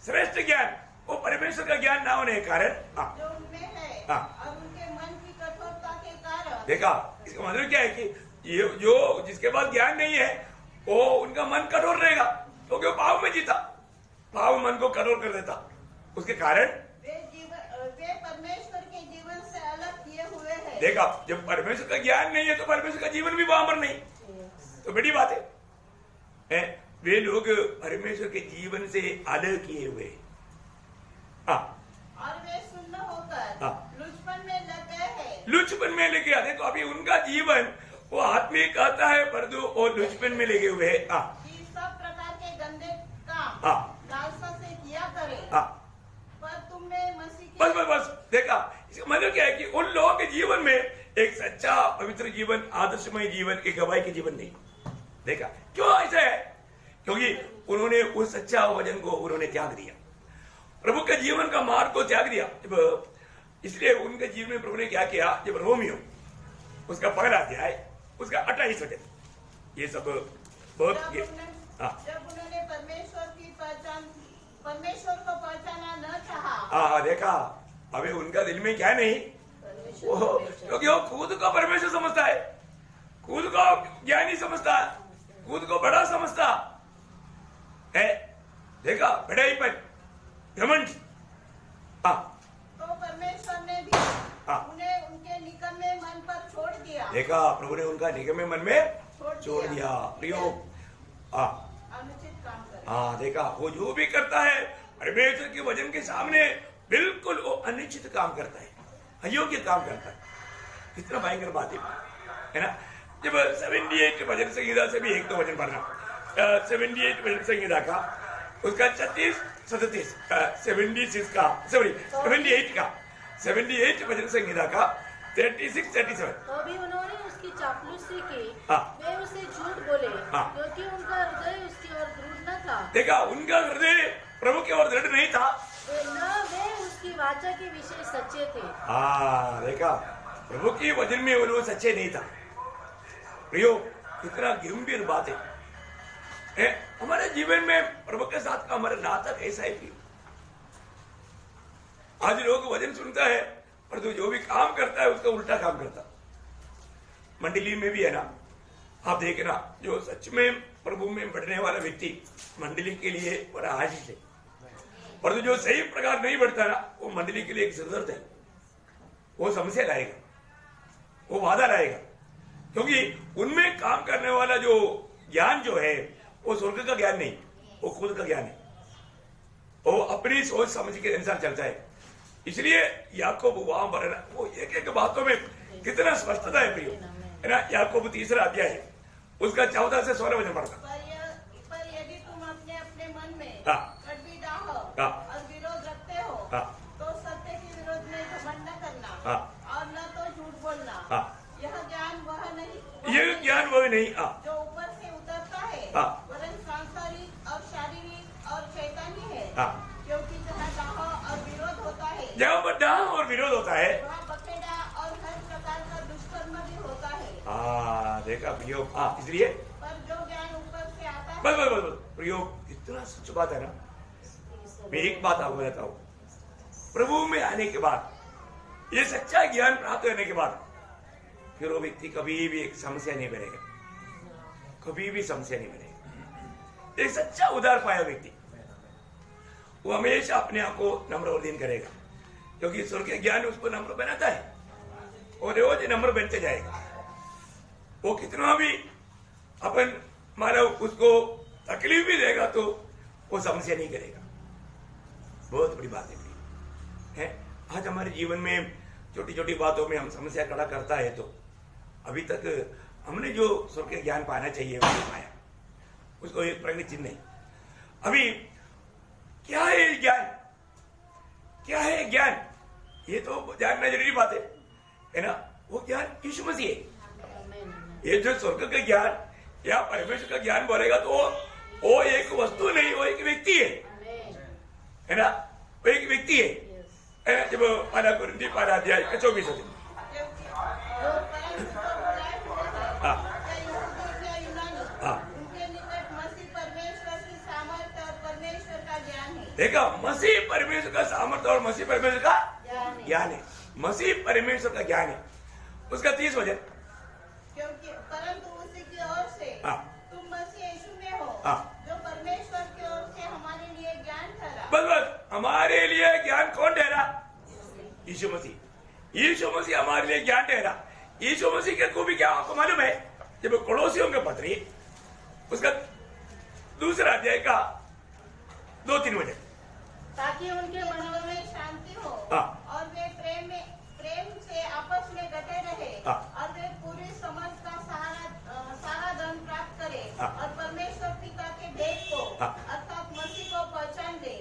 श्रेष्ठ ज्ञान, वो परमेश्वर का ज्ञान ना होने के कारण जो उनमें है, और उनके मन की कठोरता के कारण। देखा, इसका मतलब क्या है कि ये जो जिसके पास ज्ञान नहीं है, वो उनका मन कठोर रहेगा, क्योंकि वो पाव में जीता, पाव मन को कठोर कर देता। उसके कारण वे परमेश्वर के जीवन से अलग किए हुए हैं। देखा, जब परमेश्वर का ज्ञान नहीं है तो परमेश्वर का जीवन भी वहां पर नहीं, तो बड़ी बात है। वे लोग परमेश्वर के जीवन से अलग किए हुए। और वे सुन्न होकर लुचपन में लग गए हैं। लुचपन में लगे गया। देखो, अभी उनका जीवन वो आत्मिक कहता है, परंतु वो लुचपन में लगे हुए हैं। सब प्रकार के गंदे काम लालसा से किया करे, पर तुम में मसीह बस देखा, क्या है कि उन लोगों के जीवन में एक सच्चा पवित्र जीवन, आदर्शमय जीवन, एक गवाही के जीवन नहीं देखा। क्यों ऐसा है? क्योंकि उन्होंने उस सच्चा वचन को उन्होंने त्याग दिया, प्रभु के जीवन का मार्ग को त्याग दिया। जब इसलिए उनके जीवन में प्रभु ने क्या किया, जब रोमियो उसका पहला अध्याय उसका 28 वचन, ये सब बहुत जब उन्होंने परमेश्वर को पहचाना न चाहा। देखा, अभी उनका दिल में क्या नहीं, क्योंकि वो खुद को परमेश्वर समझता है, खुद को ज्ञानी समझता है, खुद को बड़ा समझता है। देखा, बड़ाई पर घमंड। तो परमेश्वर ने भी उन्हें उनके निकम्मे मन पर छोड़ दिया। देखा, प्रभु ने उनका निकम्मे मन में छोड़ दिया। प्रियो, अनुचित काम कर। देखा, वो जो भी करता है परमेश्वर के वचन के सामने बिल्कुल वो अनुचित काम करता है, अयोग्य काम करता है। कितना भयंकर बात है ना। जब 78 भजन संहिता से भी एक तो वचन पढ़ना, 78 भजन संहिता का उसका 36 37 76 का 78 भजन संहिता का 36 37। तो भी उन्होंने उसकी चापलूसी की, वे उसे झूठ बोले, क्योंकि उनका हृदय उसकी ओर दृढ़ न था। देखा, उनका हृदय प्रभु की ओर दृढ़ नहीं था, वे उसकी वाचा के विषय सच्चे थे। देखा, प्रभु की वचन में वो सच्चे नहीं था। प्रियो, कितना गंभीर बात है। हमारे जीवन में प्रभु के साथ का हमारा नाता कैसा है? प्रियो, आज लोग वचन सुनता है पर तो जो भी काम करता है उसका उल्टा काम करता। मंडली में भी है ना, आप देखना, जो सच में प्रभु में बढ़ने वाला व्यक्ति मंडली के लिए बड़ा आशीष है, पर तो जो सही प्रकार नहीं बढ़ता ना, वो मंडली के लिए एक सिरदर्द है। वो समस्या लाएगा, वो बाधा लाएगा, क्योंकि उनमें काम करने वाला जो ज्ञान जो है वो स्वर्ग का ज्ञान नहीं, वो खुद का ज्ञान है। वो अपनी सोच समझ के अनुसार चलता है। इसलिए याकूब वहां पर वो एक एक बातों में कितना स्पष्टता है प्रियो, है ना। याकूब 3 अध्याय है, उसका 14 से 16 वचन पढ़ता। पर यदि तुम अपने अपने मन में कड़वी डाह हाँ। और विरोध रखते हो, तो सत्य के विरोध में घमंड न करना और न तो झूठ बोलना। यह ज्ञान वह नहीं जो ऊपर से उतरता है, वरन सांसारिक और शारीरिक और शैतानी है। क्योंकि जहाँ डाह और विरोध होता है, जहाँ पर डाह और विरोध होता है, वहाँ बखेड़ा और हर प्रकार का दुष्कर्म भी होता है। देखा प्रियो, इसलिए पर जो ज्ञान ऊपर से आता है, बस प्रियो, इतना सच बात है ना। मैं एक बात आपको बताता हूँ, प्रभु में आने के बाद, ये सच्चा ज्ञान प्राप्त करने के बाद, फिर वो व्यक्ति कभी भी एक समस्या नहीं बनेगा, कभी भी समस्या नहीं बनेगा। एक सच्चा उदार पाया व्यक्ति वो हमेशा अपने आप को नम्र और दीन करेगा, क्योंकि ईश्वर के ज्ञान उसको नम्र बनाता है और रोज नम्र बनते जाएगा। वो कितना भी अपन मानव उसको तकलीफ भी देगा तो वो समस्या नहीं करेगा। बहुत बड़ी बात है। आज हमारे जीवन में छोटी छोटी बातों में हम समस्या खड़ा करता है, तो अभी तक हमने जो स्वर्ग के ज्ञान पाना चाहिए वो नहीं पाया, उसको एक प्रगति चिन्ह नहीं। अभी क्या है ज्ञान, क्या है ज्ञान, ये तो जानना जरूरी बात है ना। वो ज्ञान यीशु मसीह है। ये जो स्वर्ग का ज्ञान या परमेश्वर का ज्ञान बोलेगा तो वो एक वस्तु नहीं, वो एक व्यक्ति है ना, वो एक व्यक्ति है। जब पहला कुरिन्थी 12 अध्याय 24 होते देखा, मसीह परमेश्वर का सामर्थ्य और मसीह परमेश्वर का ज्ञान है। मसीह परमेश्वर का ज्ञान है, उसका 30 वचन, क्योंकि परंतु उसी की ओर से तुम मसीह यीशु में हो, जो परमेश्वर की ओर से हमारे लिए ज्ञान ठहरा। बस हमारे लिए ज्ञान कौन ठहरा? यीशु मसीह। यीशु मसीह हमारे लिए ज्ञान ठहरा। यीशु मसीह के को भी क्या आपको मालूम है? जब कोलोसियों के पत्री उसका 2 अध्याय का 2-3 वचन, ताकि उनके मनों में शांति हो और वे प्रेम से आपस में डटे रहे और वे पूरी समझ का सारा धन प्राप्त करे और परमेश्वर पिता के भेद को अर्थात मसीह को पहचान ले,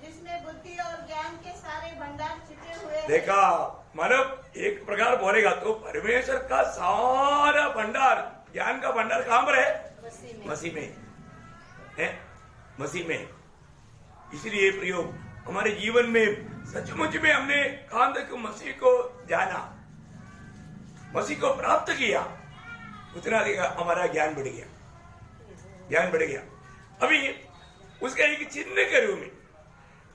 जिसमें बुद्धि और ज्ञान के सारे भंडार छिपे हुए। देखा, मतलब एक प्रकार बोलेगा तो परमेश्वर का सारा भंडार, ज्ञान का भंडार कहां पर है? मसीह में है, मसीह में। इसलिए प्रियो, हमारे जीवन में सचमुच में हमने कहां तक मसीह को जाना, मसीह को प्राप्त किया, उतना हमारा ज्ञान बढ़ गया, ज्ञान बढ़ गया। अभी उसका एक चिन्ह के रूप में,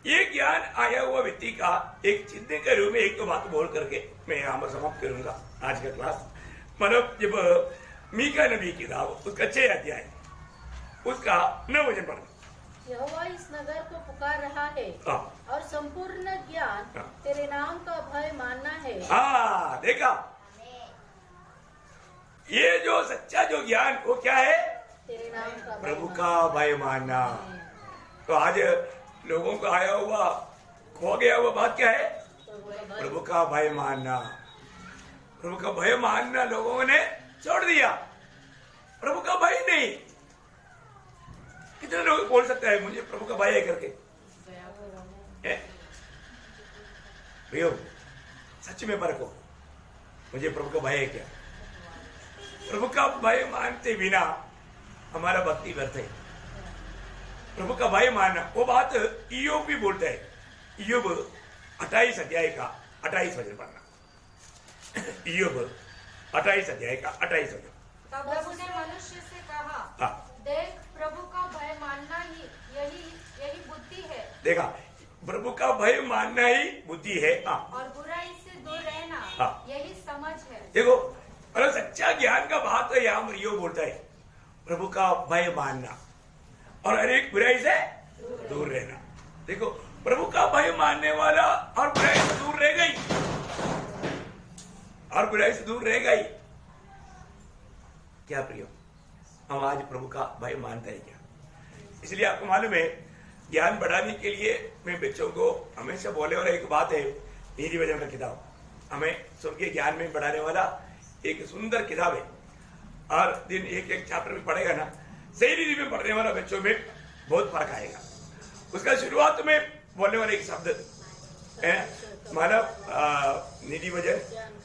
ये ज्ञान आया हुआ व्यक्ति का एक चिन्ह के रूप में एक तो बात बोल करके मैं यहां पर समाप्त करूंगा आज का क्लास। मतलब जब मीका नबी की किताब उसका 6 अध्याय उसका 9 वचन पढ़ना। यहोवा इस नगर को पुकार रहा है और संपूर्ण ज्ञान तेरे नाम का भय मानना है। हाँ, देखा, ये जो सच्चा जो ज्ञान वो क्या है? तेरे नाम का प्रभु का भय मानना। तो आज लोगों को आया हुआ खो गया हुआ बात क्या है? प्रभु का भय मानना। प्रभु का भय मानना लोगों ने छोड़ दिया, प्रभु का भय नहीं। कितने लोग बोल सकते हैं मुझे प्रभु का भय है करके? भैया सच में परखो, मुझे प्रभु का भय है क्या? प्रभु का भय मानते बिना हमारा भक्ति व्यर्थ है। प्रभु का भय मानना, वो बात इयोब भी बोलता है। इयोब 28 अध्याय का 28 वचन पढ़ना। इयोब 28 अध्याय का 28 वचन। तब उसने मनुष्य से कहा, देख प्रभु का भय मानना ही यही बुद्धि है। देखा, प्रभु का भय मानना ही बुद्धि है। और बुराई से दूर रहना यही समझ है। देखो, और सच्चा ज्ञान का बात है यहाँ पर इयोब बोलता है, प्रभु का भय मानना और हर एक बुराई से दूर रहना। देखो, प्रभु का भय मानने वाला और बुराई से दूर रह गई, और बुराई से दूर रह गई। क्या प्रियो, हम आज प्रभु का भय मानते हैं क्या? इसलिए आपको मालूम है, ज्ञान बढ़ाने के लिए मैं बच्चों को हमेशा बोले वाला एक बात है, नीति वचन का किताब हमें स्वर्गीय ज्ञान में बढ़ाने वाला एक सुंदर किताब है। और दिन एक एक चैप्टर में पढ़ेगा ना, सही रीति में पढ़ने वाला बच्चों में बहुत फर्क आएगा। उसका शुरुआत में बोलने वाले एक शब्द है, मानव निधि वचन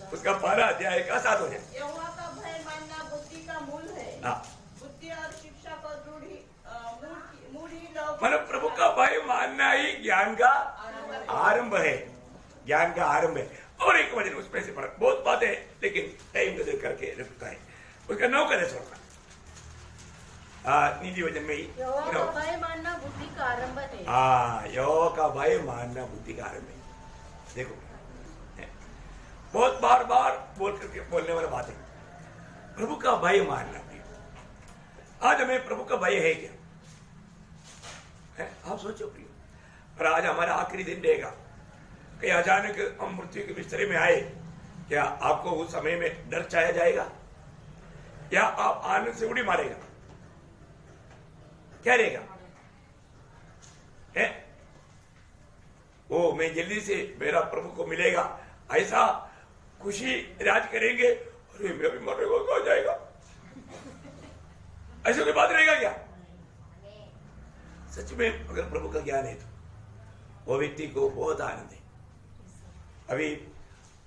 उसका 12 अध्याय का 7 वचन। यहोवा का भय मानना बुद्धि का मूल है। बुद्धि और शिक्षा को मूढ़ी लोग, मतलब प्रभु का भय मानना ही ज्ञान का आरंभ है, ज्ञान का आरंभ है। और एक वचन उसमें से पढ़, बहुत बात है लेकिन टाइम को देख करके रुकता है। उसका 9 का छोड़ना, निधि वचन में ही यहोवा का भय मानना बुद्धि का आरंभ है। यहोवा का भय मानना बुद्धि का आरंभ है। देखो, बहुत बार बार बोल करके बोलने वाला बात है, प्रभु का भय मानना। आज हमें प्रभु का भय है क्या? है? आप सोचो प्रियो, और आज हमारा आखिरी दिन रहेगा, कहीं अचानक हम मृत्यु के बिस्तरे में आए, क्या आपको उस समय में डर छाया जाएगा या आप आनंद से उड़ी मारेगा? क्या रहेगा? है? ओ, मैं जल्दी से मेरा प्रभु को मिलेगा, ऐसा खुशी राज करेंगे, अरे मैं भी मरेगा कहा जाएगा, ऐसा कोई बात रहेगा क्या? सच में अगर प्रभु का ज्ञान है तो वो व्यक्ति को बहुत आनंद है। अभी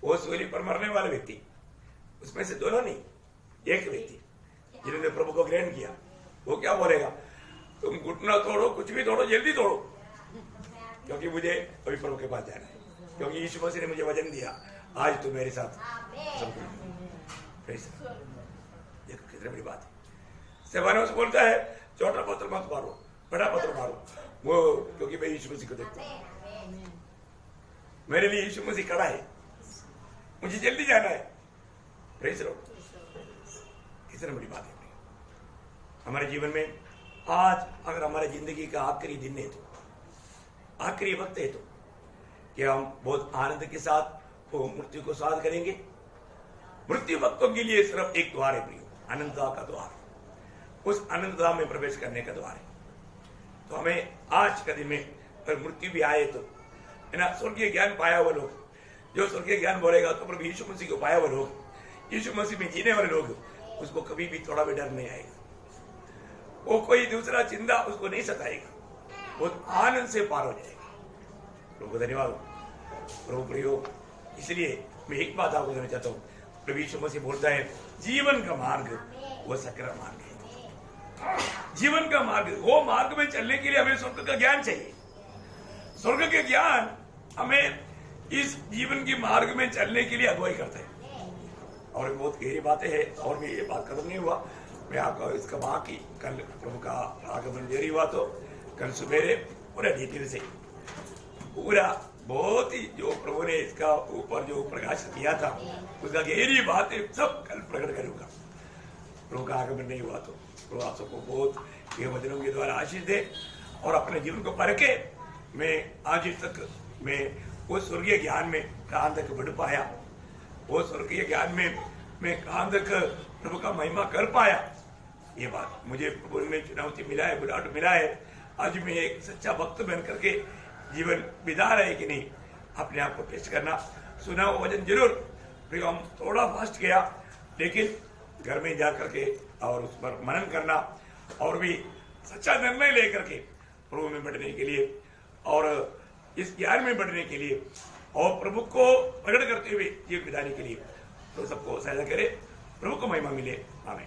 वो सूर्य पर मरने वाला व्यक्ति, उसमें से दोनों नहीं, एक व्यक्ति जिन्होंने प्रभु को ग्रहण किया, वो क्या बोलेगा? तुम घुटना तोड़ो, कुछ भी तोड़ो, जल्दी तोड़ो, क्योंकि मुझे अभी प्रभु के पास जाना है, क्योंकि यीशु मसीह ने मुझे वचन दिया, आज तो मेरे साथ सब कुछ। देखो कितनी बड़ी बात है। सेवानों से बोलता है, छोटा पत्थर मत मारो, बड़ा पत्थर मारो, वो क्योंकि मैं यीशु मसीह को देखता हूँ, मेरे लिए यीशु मसीह खड़ा है, मुझे जल्दी जाना है। प्रेज़ लो, कितनी बड़ी बात है। हमारे जीवन में आज अगर हमारे जिंदगी का आखिरी दिन है, तो आखिरी वक्त है, तो क्या हम बहुत आनंद के साथ वो मृत्यु को स्वाद करेंगे? मृत्यु वक्तों के लिए सिर्फ एक द्वार है प्रियो, अनंतता का द्वार। उस अनंतता में प्रवेश करने का द्वार है। तो हमें आज का दिन में अगर मृत्यु भी आए तो है ना, स्वर्गीय ज्ञान पाया हुआ लोग, जो स्वर्गीय ज्ञान बोलेगा तो प्रभु यीशु मसीह को पाया हुआ लोग, यीशु मसीह में जीने वाले लोग, उसको कभी भी थोड़ा भी डर नहीं आएगा, वो कोई दूसरा चिंता उसको नहीं सताएगा, बहुत आनंद से पार हो जाएगा। प्रभु धन्यवाद प्रभु प्रियो। इसलिए मैं एक बात आपको कहना चाहता हूँ, प्रभु यीशु मसीह बोलता है जीवन का मार्ग वो सकरा मार्ग है। जीवन का मार्ग, वो मार्ग में चलने के लिए हमें स्वर्ग का ज्ञान चाहिए। स्वर्ग के ज्ञान हमें इस जीवन की मार्ग में चलने के लिए अगुवाई करता है। और बहुत गहरी बातें हैं, और भी ये बात खत्म नहीं हुआ, मैं आपको इसका बाकी कल प्रभु का आगमन देरी हुआ तो कल सुबेरे पूरा डिटेल से पूरा बहुत ही जो प्रभु ने इसका ऊपर जो प्रकाश किया था उसका गहरी बातें सब कल प्रकट करूंगा। प्रभु का आगमन नहीं हुआ तो प्रभु आप सबको बहुत ये वचनों के द्वारा आशीष दे और अपने जीवन को परखे। मैं आज तक मैं उस स्वर्गीय ज्ञान में कहां तक बढ़ पाया, वो स्वर्गीय ज्ञान में मैं कहां तक प्रभु का महिमा कर पाया, ये बात मुझे प्रभु ने चुनौती मिला है, बुलाहट मिला है। आज मैं एक सच्चा भक्त बन करके जीवन बिता रहे कि नहीं, अपने आप को टेस्ट करना। सुना वो वचन जरूर प्रभु हम थोड़ा फास्ट गया, लेकिन घर में जा करके और उस पर मनन करना और भी सच्चा निर्णय लेकर के प्रभु में बढ़ने के लिए और इस ज्ञान में बढ़ने के लिए और प्रभु को प्रकट करते हुए जीवन बिताने के लिए तो सबको सहायता करे। प्रभु को महिमा मिले। आमीन।